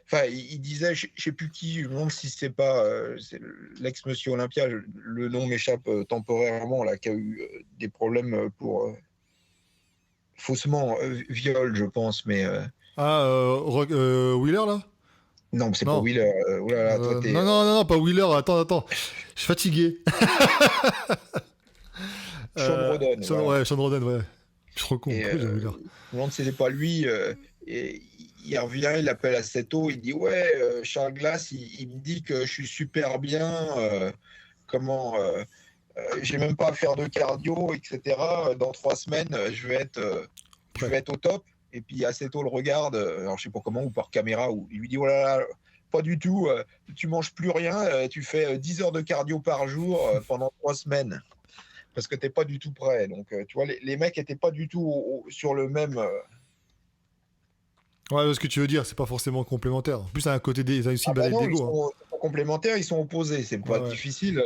Enfin, il disait, je sais plus qui, je me demande si c'est pas c'est l'ex-monsieur Olympia, le nom m'échappe temporairement, là, qui a eu des problèmes pour faussement viol, je pense, mais. Wheeler là. Non, c'est Non. pas Wheeler. Oulala, toi, t'es. Non, pas Wheeler. Attends. Je suis fatigué. Sean Roden. Voilà. Ouais, Sean Roden, ouais. Je suis trop con. Je me demande si c'est pas lui. Et il revient, il appelle Aceto, il dit ouais, Charles Glass, il me dit que je suis super bien. J'ai même pas à faire de cardio, etc. Dans 3 semaines, je vais être au top. Et puis Aceto le regarde, alors je sais pas comment, ou par caméra, ou il lui dit voilà, pas du tout, tu manges plus rien, tu fais 10 heures de cardio par jour pendant 3 semaines. Parce que t'es pas du tout prêt. Donc, tu vois, les mecs étaient pas du tout sur le même. Ouais, ce que tu veux dire, c'est pas forcément complémentaire. En plus, ça a un côté des aussi une bataille non, d'ego. ils sont complémentaires, ils sont opposés. C'est pas difficile.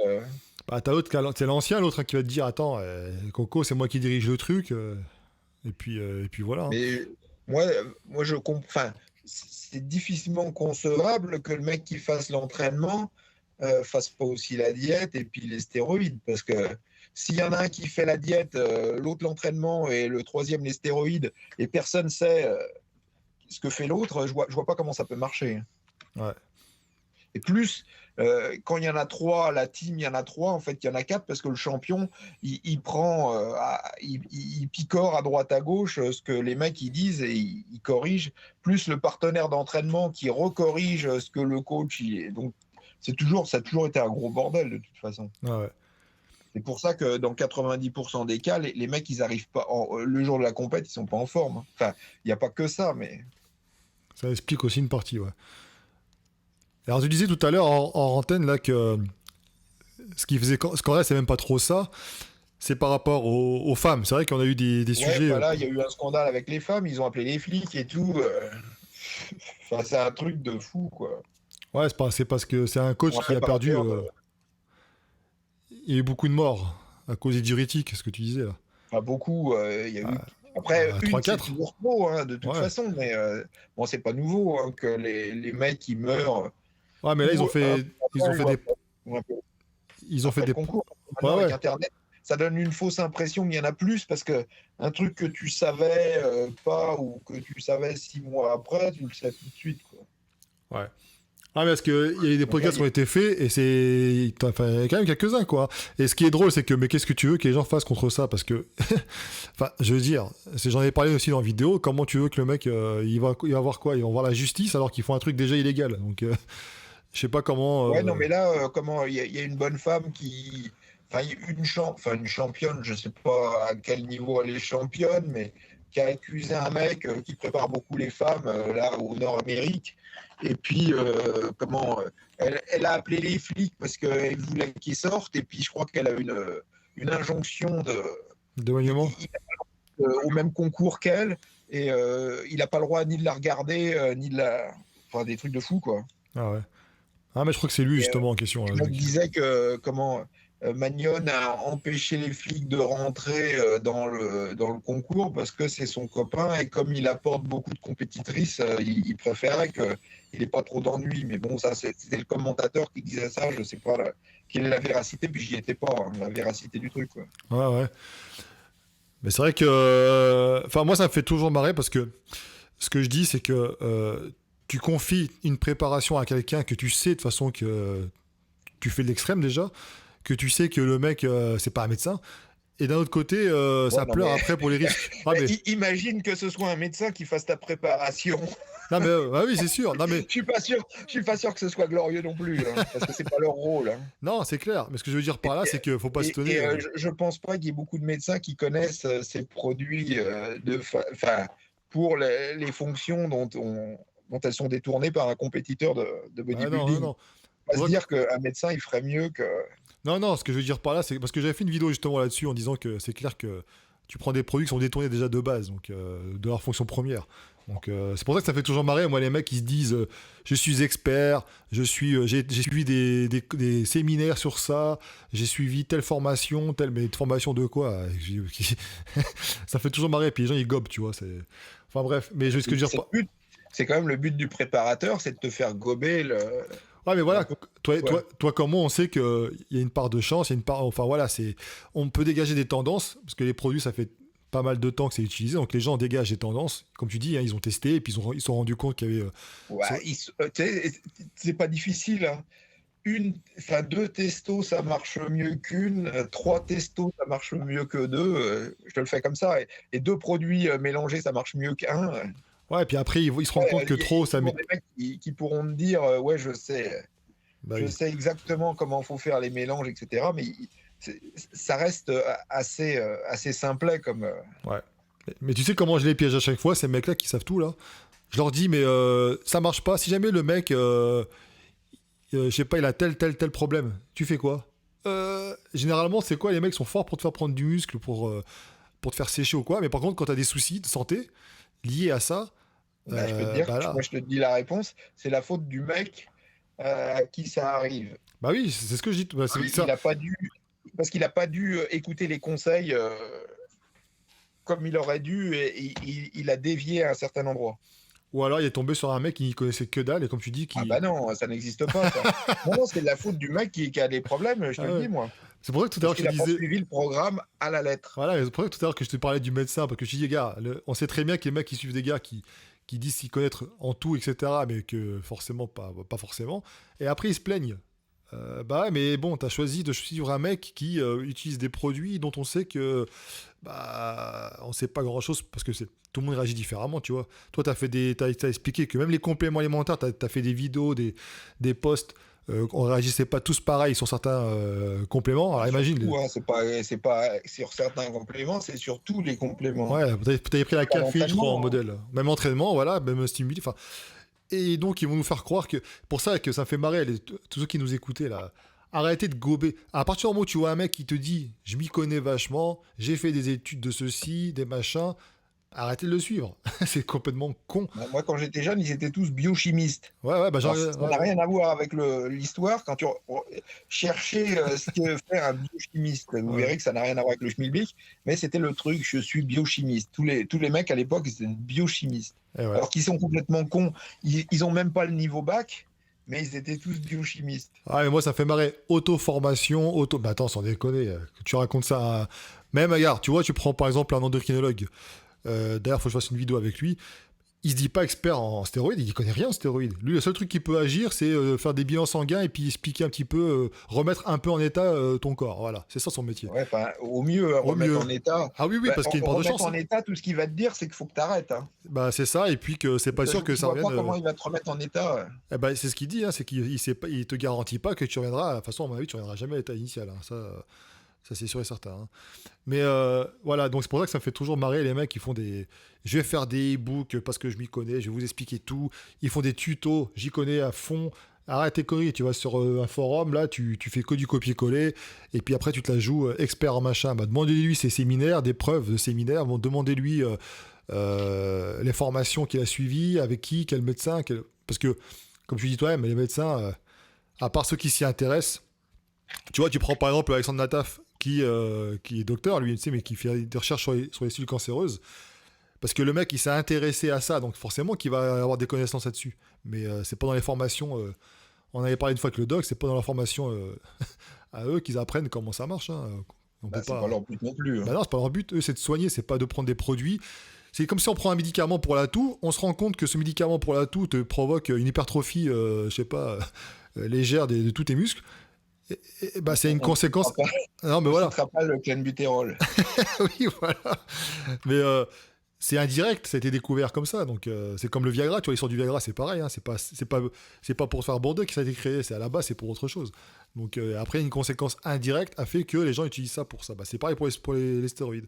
Bah, t'as l'autre, c'est l'ancien, l'autre qui va te dire attends, Coco, c'est moi qui dirige le truc. Et puis voilà. Hein. Mais moi je comprends. Enfin, c'est difficilement concevable que le mec qui fasse l'entraînement fasse pas aussi la diète et puis les stéroïdes. Parce que s'il y en a un qui fait la diète, l'autre l'entraînement et le troisième les stéroïdes, et personne sait ce que fait l'autre, je vois pas comment ça peut marcher. Ouais. Et plus, quand il y en a 3, la team, il y en a 3, en fait, il y en a 4 parce que le champion, il prend, il picore à droite à gauche ce que les mecs ils disent et il corrige, plus le partenaire d'entraînement qui recorrige ce que le coach. Donc, ça a toujours été un gros bordel de toute façon. Ouais. C'est pour ça que dans 90% des cas, les mecs, ils arrivent pas, le jour de la compète, ils sont pas en forme. Enfin, il n'y a pas que ça, mais. Ça explique aussi une partie, ouais. Alors, tu disais tout à l'heure en antenne là que ce qui faisait scandale, c'est même pas trop ça. C'est par rapport aux femmes. C'est vrai qu'on a eu des sujets. Voilà, il y a eu un scandale avec les femmes. Ils ont appelé les flics et tout. Enfin, c'est un truc de fou, quoi. Ouais, c'est parce que c'est un coach qui a perdu. Il y a eu beaucoup de morts à cause des diurétiques, ce que tu disais là. Pas beaucoup. Il y a eu. Après, c'est toujours trop, de toute façon. Mais bon, c'est pas nouveau que les mecs ils meurent. Ouais, mais là ils ont fait des concours. Avec Internet, ça donne une fausse impression qu'il y en a plus parce que un truc que tu savais pas ou que tu savais 6 mois après, tu le sais tout de suite, quoi. Ouais. Ah, mais parce qu'il y a eu des podcasts qui ont été faits et c'est. Enfin, il y a quand même quelques-uns, quoi. Et ce qui est drôle, c'est que, mais qu'est-ce que tu veux que les gens fassent contre ça? Parce que. Enfin, je veux dire, j'en ai parlé aussi dans la vidéo, comment tu veux que le mec, il va voir quoi? Ils vont voir la justice alors qu'ils font un truc déjà illégal. Donc, je sais pas comment. Ouais, non, mais là, comment. Il y a une bonne femme qui. Enfin, une championne, je sais pas à quel niveau elle est championne, mais qui a accusé un mec qui prépare beaucoup les femmes, là, au Nord-Amérique. Et puis, elle a appelé les flics parce qu'elle voulait qu'ils sortent. Et puis, je crois qu'elle a une injonction d'éloignement au même concours qu'elle. Et il n'a pas le droit ni de la regarder, ni de la. Enfin, des trucs de fou, quoi. Ah ouais. Ah, mais je crois que c'est lui, Et, justement, en question. le Le mec mec. disait que comment Magnon a empêché les flics de rentrer dans le concours parce que c'est son copain et comme il apporte beaucoup de compétitrices, il préférait qu'il n'ait pas trop d'ennuis. Mais bon, ça, c'était le commentateur qui disait ça. Je ne sais pas quelle est la véracité, puis j'y étais pas, hein, la véracité du truc, quoi. Ouais, ouais. Mais c'est vrai que. Enfin, moi, ça me fait toujours marrer parce que ce que je dis, c'est que tu confies une préparation à quelqu'un que tu sais de toute façon que tu fais de l'extrême déjà, que tu sais que le mec, c'est pas un médecin. Et d'un autre côté, Ouais, ça non, pleure mais après pour les risques. Ah, mais. imagine que ce soit un médecin qui fasse ta préparation. Non, mais. Ah oui, c'est sûr. Non, mais. Je suis pas sûr que ce soit glorieux non plus, hein, parce que c'est pas leur rôle, hein. Non, c'est clair. Mais ce que je veux dire par là, c'est qu'il faut pas Et, s'étonner. je pense pas qu'il y ait beaucoup de médecins qui connaissent ces produits pour les fonctions dont elles sont détournées par un compétiteur de Bah non, non, bodybuilding. non. On va Pour se ça dire qu'un médecin, il ferait mieux que. Non, non, ce que je veux dire par là, c'est parce que j'avais fait une vidéo justement là-dessus en disant que c'est clair que tu prends des produits qui sont détournés déjà de base, donc de leur fonction première. Donc c'est pour ça que ça fait toujours marrer, moi, les mecs qui se disent je suis expert, j'ai suivi des séminaires sur ça, j'ai suivi telle formation, mais formation de quoi? Ça fait toujours marrer, puis les gens ils gobent, tu vois. Enfin bref, mais ce que je veux dire. C'est quand même le but du préparateur, c'est de te faire gober Ouais, mais un voilà, peu. toi comme moi, on sait qu'il y a une part de chance, il y a une part. Enfin voilà, on peut dégager des tendances, parce que les produits, ça fait pas mal de temps que c'est utilisé, donc les gens dégagent des tendances. Comme tu dis, hein, ils ont testé, et puis ils se sont rendus compte qu'il y avait. Ouais, tu sais, c'est pas difficile, hein. Deux testos, ça marche mieux qu'une. Trois testos, ça marche mieux que deux. Je te le fais comme ça. Et deux produits mélangés, ça marche mieux qu'un. Ouais, et puis après, ils se rendent compte que Il y a trop, ça met. toujours des mecs qui pourront me dire, ouais, Bah je oui. sais exactement comment faut faire les mélanges, etc. Mais ça reste assez simplet comme. Ouais. Mais tu sais comment je les piège à chaque fois, ces mecs-là qui savent tout, là? Je leur dis, mais ça marche pas. Si jamais le mec, je sais pas, il a tel problème, tu fais quoi? Généralement, c'est quoi? Les mecs sont forts pour te faire prendre du muscle, pour te faire sécher ou quoi. Mais par contre, quand t'as des soucis de santé liés à ça, Bah, je peux te dire, bah là. moi je te dis la réponse, c'est la faute du mec à qui ça arrive. Bah oui, c'est ce que je dis. Bah, c'est ça. Il a pas dû, parce qu'il n'a pas dû écouter les conseils comme il aurait dû et il a dévié à un certain endroit. Ou alors il est tombé sur un mec qui n'y connaissait que dalle, et comme tu dis, Ah qui. bah non, ça n'existe pas, ça. Non, non, c'est de la faute du mec qui a des problèmes, je te Ah le ouais. dis, moi. C'est pour ça que tout à l'heure Parce je qu'il te n'a pas disais. suivi le programme à la lettre. Voilà, c'est pour ça que tout à l'heure que je te parlais du médecin, parce que je te dis, gars, on sait très bien que les mecs qui suivent des gars qui disent s'y connaître en tout, etc., mais que forcément, pas forcément. Et après, ils se plaignent. Bah ouais, mais bon, t'as choisi de suivre un mec qui utilise des produits dont on sait que bah on sait pas grand chose parce que tout le monde réagit différemment, tu vois. Toi, t'as expliqué que même les compléments alimentaires, t'as fait des vidéos, des posts, on réagissait pas tous pareil sur certains compléments. Alors imagine, Surtout, hein, c'est pas sur certains compléments, c'est sur tous les compléments. ouais, t'avais pris la Pas café, je crois, en l'entraînement, hein. modèle. Même entraînement, voilà, même stimuli. Enfin, et donc, ils vont nous faire croire que. Pour ça que ça fait marrer tous ceux qui nous écoutaient là. Arrêtez de gober. À partir du moment où tu vois un mec qui te dit je m'y connais vachement, j'ai fait des études de ceci, des machins, arrêtez de le suivre. C'est complètement con. Moi, quand j'étais jeune, ils étaient tous biochimistes. Ouais, ouais, bah genre. Alors, ça n'a rien à voir avec l'histoire. Quand tu cherchez ce que fait un biochimiste, vous Ouais. verrez que ça n'a rien à voir avec le schmilblick, mais c'était le truc, je suis biochimiste. Tous les mecs à l'époque, ils étaient biochimistes. Et ouais. Alors qu'ils sont complètement cons. Ils n'ont même pas le niveau bac, mais ils étaient tous biochimistes. Ah, mais moi, ça fait marrer. Auto-formation, auto. Bah attends, sans déconner. Que tu racontes ça à. Même, regarde, tu vois, tu prends par exemple un endocrinologue. D'ailleurs, faut que je fasse une vidéo avec lui. Il se dit pas expert en stéroïdes, il connaît rien en stéroïdes. Lui, le seul truc qu'il peut agir, c'est faire des bilans sanguins et puis expliquer un petit peu, remettre un peu en état ton corps. Voilà, c'est ça son métier. Ouais, au mieux, Au remettre mieux. en état. Ah oui, oui, parce qu'il y a une part de Remettre chance. en état, tout ce qu'il va te dire, c'est qu'il faut que tu arrêtes. Hein. Bah c'est ça, et puis que c'est pas sûr que Tu ça vois revienne. pas comment il va te remettre en état. Eh ben, c'est ce qu'il dit, hein, c'est qu'il sait pas, il te garantit pas que tu reviendras. De toute façon, à mon avis, tu reviendras jamais à l'état initial. Hein, ça c'est sûr et certain. Hein. Mais voilà, donc c'est pour ça que ça me fait toujours marrer les mecs qui font des. Je vais faire des e-books parce que je m'y connais, je vais vous expliquer tout. Ils font des tutos, j'y connais à fond. Arrête tes conneries, tu vas sur un forum, là, tu fais que du copier-coller, et puis après tu te la joues expert en machin. Bah, demandez-lui ses séminaires, des preuves de séminaires, bon, demandez-lui les formations qu'il a suivies, avec qui, quel médecin, parce que, comme tu dis toi-même, les médecins. à part ceux qui s'y intéressent. Tu vois, tu prends par exemple Alexandre Nataf, qui est docteur, lui, tu sais, mais qui fait des recherches sur les cellules cancéreuses. Parce que le mec, il s'est intéressé à ça, donc forcément qu'il va avoir des connaissances là-dessus. Mais c'est pas dans les formations. On avait parlé une fois avec le doc, c'est pas dans la formation à eux qu'ils apprennent comment ça marche. Hein. On peut C'est pas leur but non plus. Bah non, c'est pas leur but. Eux, c'est de soigner, c'est pas de prendre des produits. C'est comme si on prend un médicament pour la toux, on se rend compte que ce médicament pour la toux te provoque une hypertrophie, je sais pas, légère de tous tes muscles. Et bah, c'est une conséquence. Non, mais voilà. On ne pas le clenbuterol. Oui, voilà. Mais c'est indirect, ça a été découvert comme ça. Donc c'est comme le Viagra, tu vois, l'histoire du Viagra, c'est pareil. Hein, c'est pas pour se faire bander que ça a été créé. C'est à la base, c'est pour autre chose. Donc après, une conséquence indirecte a fait que les gens utilisent ça pour ça. Bah, c'est pareil pour les stéroïdes.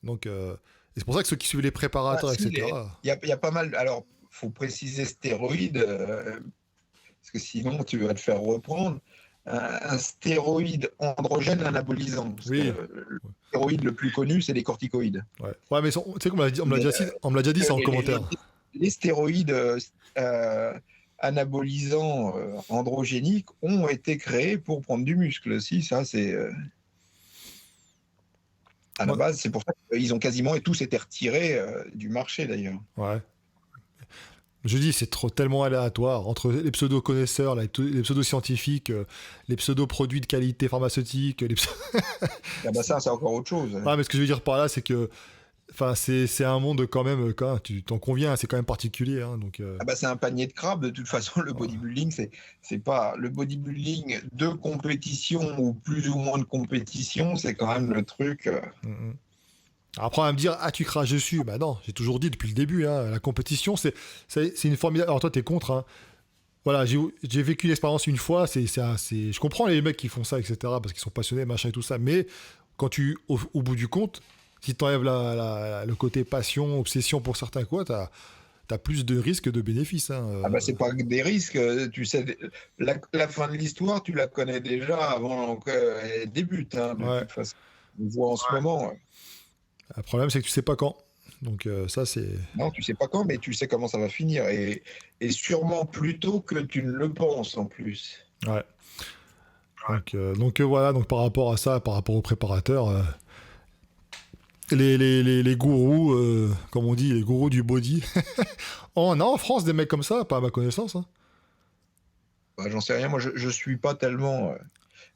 Donc et c'est pour ça que ceux qui suivent les préparateurs, etc. Il y a pas mal. Alors, faut préciser stéroïdes, parce que sinon tu vas te faire reprendre. Un stéroïde androgène anabolisant. Parce que le stéroïde le plus connu, c'est les corticoïdes. Ouais, mais tu sais qu'on me l'a déjà dit ça en commentaire. Les stéroïdes anabolisants androgéniques ont été créés pour prendre du muscle. Si, ça, c'est. À la base, c'est pour ça qu'ils ont quasiment tous été retirés du marché, d'ailleurs. Ouais. Je dis, c'est tellement aléatoire entre les pseudo-connaisseurs, les pseudo-scientifiques, les pseudo-produits de qualité pharmaceutique. Ah bah ça, c'est encore autre chose. Ah, mais ce que je veux dire par là, c'est que c'est un monde quand même, tu t'en conviens, c'est quand même particulier. Hein, donc, Ah bah c'est un panier de crabes. De toute façon, le bodybuilding, c'est pas le bodybuilding de compétition ou plus ou moins de compétition, c'est quand même le truc. Après, on va me dire, tu craches dessus. Bah non, j'ai toujours dit depuis le début, hein, la compétition, c'est une formidable. Alors toi, t'es contre. Hein. Voilà, j'ai vécu l'expérience une fois. Je comprends les mecs qui font ça, etc., parce qu'ils sont passionnés, machin et tout ça. Mais quand au bout du compte, si t'enlèves le côté passion, obsession pour certains, quoi, t'as plus de risques que de bénéfices. Hein. Ah bah c'est pas que des risques. Tu sais, la fin de l'histoire, tu la connais déjà avant qu'elle débute. Hein, de toute façon, on voit en ce moment. Le problème, c'est que tu sais pas quand. Donc ça, c'est... Non, tu sais pas quand, mais tu sais comment ça va finir. Et sûrement plus tôt que tu ne le penses, en plus. Ouais. Donc voilà, donc par rapport à ça, par rapport aux préparateurs, les gourous, comme on dit, les gourous du body. On a en France des mecs comme ça, pas à ma connaissance. Hein. Bah, j'en sais rien, moi je suis pas tellement...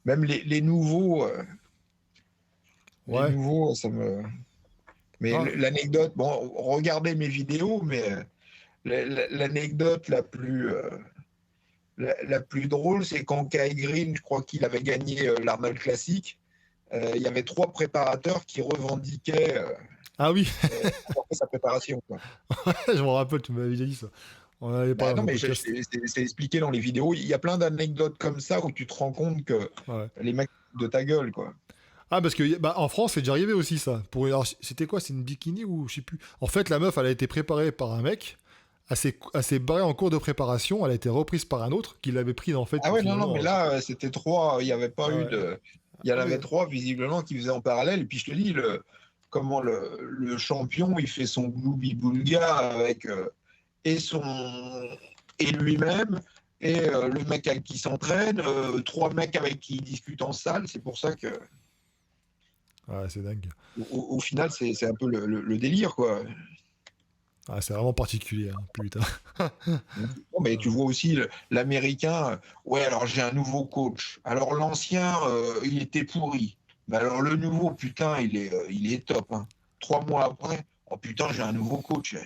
même les nouveaux... Les nouveaux, ça me... Mais l'anecdote, bon, regardez mes vidéos, mais l'anecdote la plus drôle, c'est quand Kai Green, je crois qu'il avait gagné l'Arnold Classic, il y avait 3 préparateurs qui revendiquaient ah oui sa préparation. Quoi. Je me rappelle, tu m'avais déjà dit ça. On avait pas non, mais c'est expliqué dans les vidéos. Il y a plein d'anecdotes comme ça où tu te rends compte que les mecs de ta gueule, quoi. Ah, parce que en France, c'est déjà arrivé aussi, ça. Alors, c'était quoi? C'est une bikini ou je sais plus. En fait, la meuf, elle a été préparée par un mec. Elle s'est barrée en cours de préparation. Elle a été reprise par un autre qui l'avait prise, en fait. Ah ouais, non, mais là, c'était 3. Il n'y avait pas eu de... Il y en avait 3, visiblement, qui faisaient en parallèle. Et puis, je te dis, comment le champion, il fait son gloubi-boulga avec... et lui-même... Et le mec avec qui s'entraîne, 3 mecs avec qui il discute en salle. C'est pour ça que... Ouais, c'est dingue. Au final, c'est un peu le délire, quoi. Ah, c'est vraiment particulier, hein, putain. Bon, mais tu vois aussi l'Américain, ouais, alors j'ai un nouveau coach. Alors l'ancien, il était pourri. Mais alors le nouveau, putain, il est top. Hein. 3 mois après, oh putain, j'ai un nouveau coach.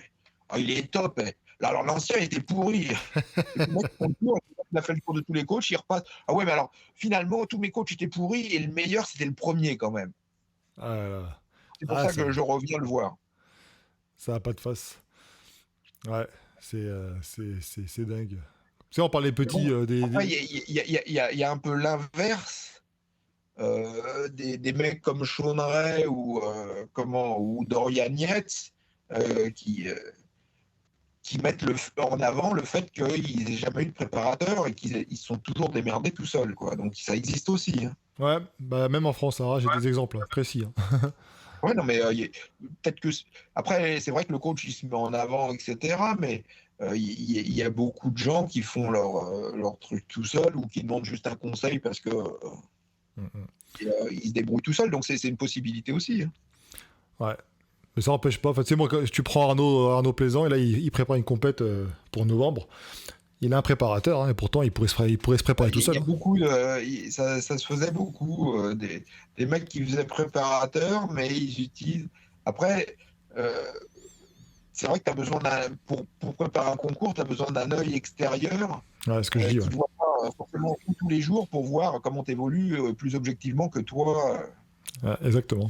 Oh, il est top. Alors l'ancien était pourri. Le mec, il a fait le tour de tous les coachs, il repasse. Ah ouais, mais alors finalement, tous mes coachs étaient pourris et le meilleur, c'était le premier quand même. C'est pour ça que je reviens le voir. Ça n'a pas de face. Ouais, c'est dingue. Tu sais, on parle des petits... Il y a un peu l'inverse des mecs comme Shawn Ray ou Dorian Yates qui mettent en avant le fait qu'ils n'aient jamais eu de préparateur et qu'ils sont toujours démerdés tout seuls, quoi. Donc ça existe aussi. Hein. Ouais, bah même en France, hein, j'ai des exemples précis. Hein. Ouais, non, mais peut-être que... Après, c'est vrai que le coach, il se met en avant, etc. Mais il y a beaucoup de gens qui font leur truc tout seul ou qui demandent juste un conseil parce que Mhm. ils se débrouillent tout seuls. Donc c'est une possibilité aussi, hein. Ouais. Mais ça n'empêche pas. Enfin, tu sais, moi, quand tu prends Arnaud Plaisant, et là, il prépare une compète pour novembre. Il a un préparateur, hein, et pourtant, il pourrait se préparer tout Il seul. y a Hein. beaucoup ça se faisait beaucoup, des mecs qui faisaient préparateur, mais ils utilisent. Après, euh, c'est vrai que pour préparer un concours, tu as besoin d'un œil extérieur Ouais, c'est ce que je dis. qui Ouais. ne voit pas forcément tous les jours pour voir comment tu évolues plus objectivement que toi. Ouais, exactement.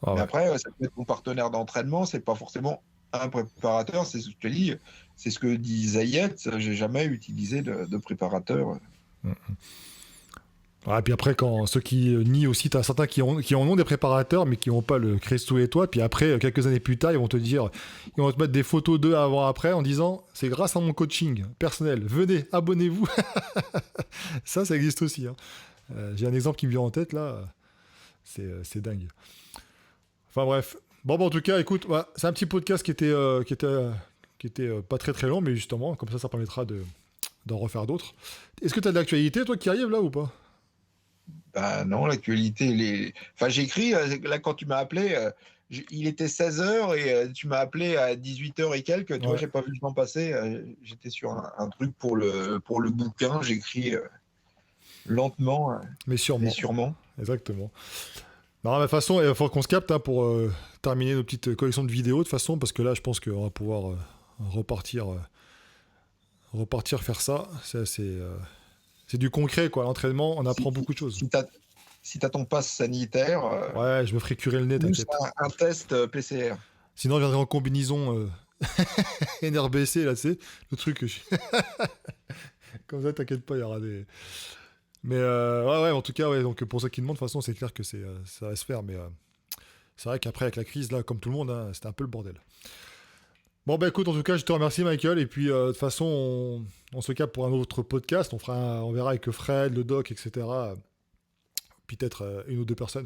Ah Mais ouais. après, ça peut être ton partenaire d'entraînement, c'est pas forcément un préparateur, c'est ce que je te dis, c'est ce que dit Zayet, j'ai jamais utilisé de préparateur. Ouais, puis après, quand ceux qui nient aussi, t'as certains qui en ont des préparateurs, mais qui n'ont pas le Cresto et toi. Puis après, quelques années plus tard, ils vont te mettre des photos d'eux avant-après en disant c'est grâce à mon coaching personnel. Venez, abonnez-vous. Ça existe aussi. Hein. J'ai un exemple qui me vient en tête là. C'est dingue. Enfin bref. Bon, en tout cas, écoute, ouais, c'est un petit podcast qui était pas très très long, mais justement, comme ça permettra d'en refaire d'autres. Est-ce que tu as de l'actualité, toi, qui arrive là ou pas? Bah non, l'actualité, enfin j'ai écrit, là quand tu m'as appelé, il était 16h et tu m'as appelé à 18h et quelques, tu vois, Ouais, j'ai pas vu le temps passer, j'étais sur un truc pour le bouquin, j'écris lentement, mais mais sûrement. sûrement. Exactement. Non, mais de toute façon, il faut qu'on se capte hein, pour terminer nos petites collections de vidéos de toute façon, parce que là, je pense qu'on va pouvoir repartir faire ça. C'est du concret, quoi. L'entraînement, on Si, apprend beaucoup de choses. si t'as ton passe sanitaire, Ouais, je me ferai curer le nez, plus t'inquiète. un test PCR. Sinon, je viendrai en combinaison NRBC, là, tu sais, le truc. Comme ça, t'inquiète pas, il y aura des. Mais ouais, en tout cas, ouais, donc pour ceux qui demandent, de toute façon, c'est clair que ça va se faire, mais c'est vrai qu'après, avec la crise, là, comme tout le monde, hein, c'était un peu le bordel. Bon, bah écoute, en tout cas, je te remercie, Michael. Et puis, de toute façon, on se capte pour un autre podcast. On verra avec Fred, le doc, etc. Peut-être une ou deux personnes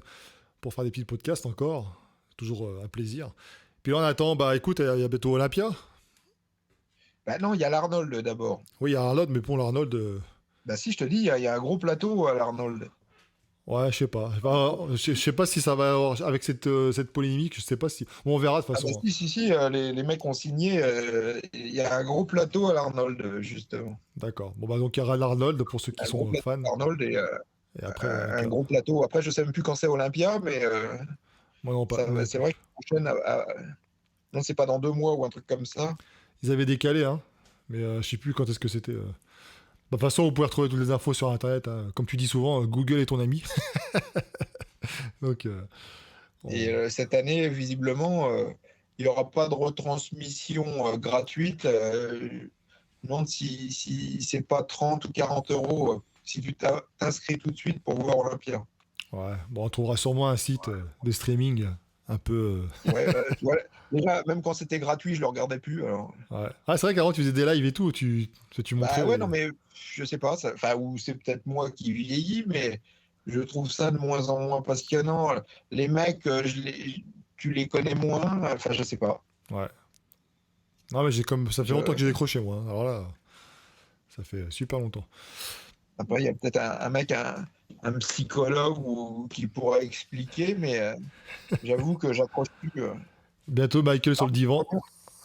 pour faire des petits podcasts encore. Toujours un plaisir. Puis là, on attend, bah écoute, il y a bientôt Olympia. Bah non, il y a l'Arnold d'abord. Oui, il y a Arnold, mais bon, l'Arnold, Bah si, je te dis, il y a un gros plateau à l'Arnold. ouais, je sais pas. Je sais pas si ça va avoir, avec cette polémique, je sais pas si. Bon, on verra de toute Ah bah façon. si, les mecs ont signé, il y a un gros plateau à l'Arnold, justement. D'accord. Bon, bah donc il y aura l'Arnold pour ceux qui Un gros sont plateau fans. à l'Arnold et Et après, un Olympia. gros plateau. Après, je sais même plus quand c'est Olympia, mais Moi non, pas, moi non c'est plus. vrai que la prochaine, non, c'est pas dans 2 mois ou un truc comme ça. Ils avaient décalé, hein. Mais je sais plus quand est-ce que c'était. Bah, de toute façon, vous pouvez retrouver toutes les infos sur Internet. Hein. Comme tu dis souvent, Google est ton ami. Donc, Et on- cette année, visiblement, il n'y aura pas de retransmission gratuite. Je me demande si c'est pas 30 ou 40 euros si tu t'inscris tout de suite pour voir Olympia. ouais. Bon, on trouvera sûrement un site de streaming un peu. Ouais, tu vois, déjà, même quand c'était gratuit, je le regardais plus. Alors. Ouais. Ah, c'est vrai qu'avant, tu faisais des lives et tout. Tu montrais. Bah ouais, non, mais je sais pas, enfin, ou c'est peut-être moi qui vieillis, mais je trouve ça de moins en moins passionnant. Les mecs, tu les connais moins, enfin, je sais pas. Ouais. Non, mais ça fait longtemps que j'ai Je- décroché, moi. Hein. Alors là, ça fait super longtemps. Après, il y a peut-être un mec, un psychologue qui pourrait expliquer, mais j'avoue que j'accroche plus. Bientôt, Michael sur le divan.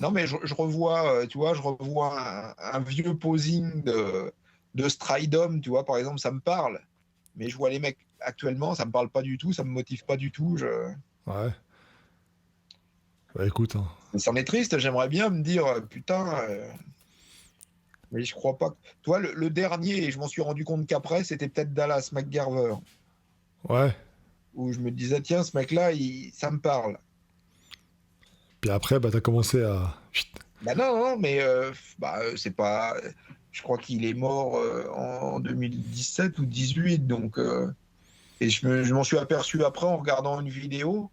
Non, mais je revois, tu vois, je revois un vieux posing de Stridom, tu vois, par exemple, ça me parle. Mais je vois les mecs actuellement, ça me parle pas du tout, ça me motive pas du tout. Ouais. Bah écoute, hein. Ça en est triste, j'aimerais bien me dire, putain, mais je crois pas. Toi, le dernier, et je m'en suis rendu compte qu'après, c'était peut-être Dallas McGarver, Ouais. où je me disais, tiens, ce mec-là, ça me parle. Puis après, bah t'as commencé à. Chut. Bah non, non, mais c'est pas. Je crois qu'il est mort en 2017 ou 18, donc. Et je m'en suis aperçu après en regardant une vidéo.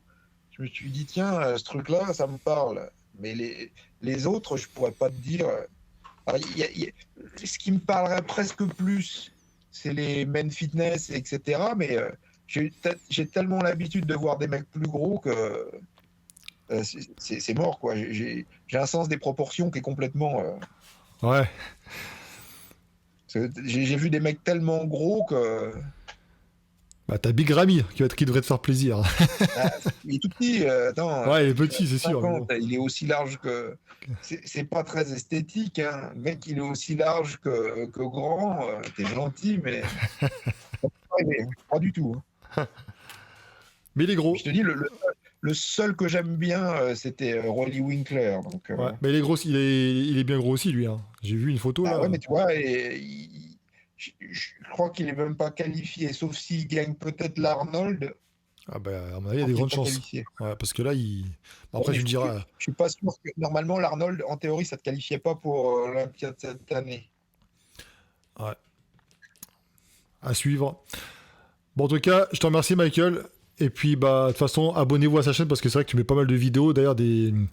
Je me suis dit, tiens, ce truc-là, ça me parle. Mais les autres, je pourrais pas te dire. Alors, ce qui me parlerait presque plus, c'est les men fitness, etc. Mais j'ai tellement l'habitude de voir des mecs plus gros que. c'est mort, quoi. J'ai un sens des proportions qui est complètement. Ouais. J'ai vu des mecs tellement gros que. Bah, t'as Big Ramy qui devrait te faire plaisir. Ah, il est tout petit. Attends, Ouais, il est il petit, c'est a sûr. Mais 50, il est aussi large que. C'est pas très esthétique, hein. Le mec, il est aussi large que grand. T'es gentil, mais. Pas du tout, hein. mais il est gros. Je te dis, le seul que j'aime bien, c'était Rolly Winkler. Donc, Ouais. Mais il est gros, il est bien gros aussi, lui. Hein. J'ai vu une photo ah là. ouais, mais tu vois, je crois qu'il est même pas qualifié, sauf s'il gagne peut-être l'Arnold. Ah bah, à mon Je avis, il y a crois des qu'il est grandes pas chances. qualifié. Ouais, parce que là, bon, Ouais, après, mais tu me diras. je suis pas sûr que normalement l'Arnold, en théorie, ça te qualifiait pas pour l'Olympiade cette année. Ouais. À suivre. Bon, en tout cas, je te remercie, Michael. Et puis, bah, de toute façon, abonnez-vous à sa chaîne parce que c'est vrai que tu mets pas mal de vidéos. D'ailleurs, tu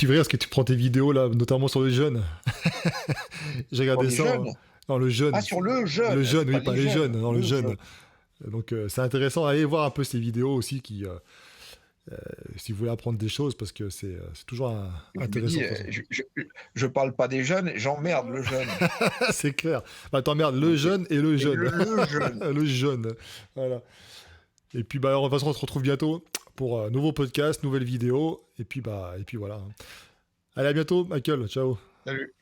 verras ce que tu prends tes vidéos là, notamment sur les jeunes. J'ai Pour regardé les ça. jeunes. Non, le Ah, jeune. sur le Le jeune, jeune, c'est oui, pas pas les les jeunes, jeunes. Non, le le jeune. jeune. Donc, c'est intéressant. Allez voir un peu ces vidéos aussi si vous voulez apprendre des choses parce que c'est toujours Je me intéressant dis, de toute façon. je parle pas des jeunes, j'emmerde le jeune. C'est clair. Bah, t'emmerdes le Donc, jeune et le et jeune. le jeune. Le jeune. Voilà. Et puis, bah, de toute façon, on se retrouve bientôt pour un nouveau podcast, nouvelle vidéo. Et puis voilà. Allez, à bientôt, Michael. Ciao. Salut.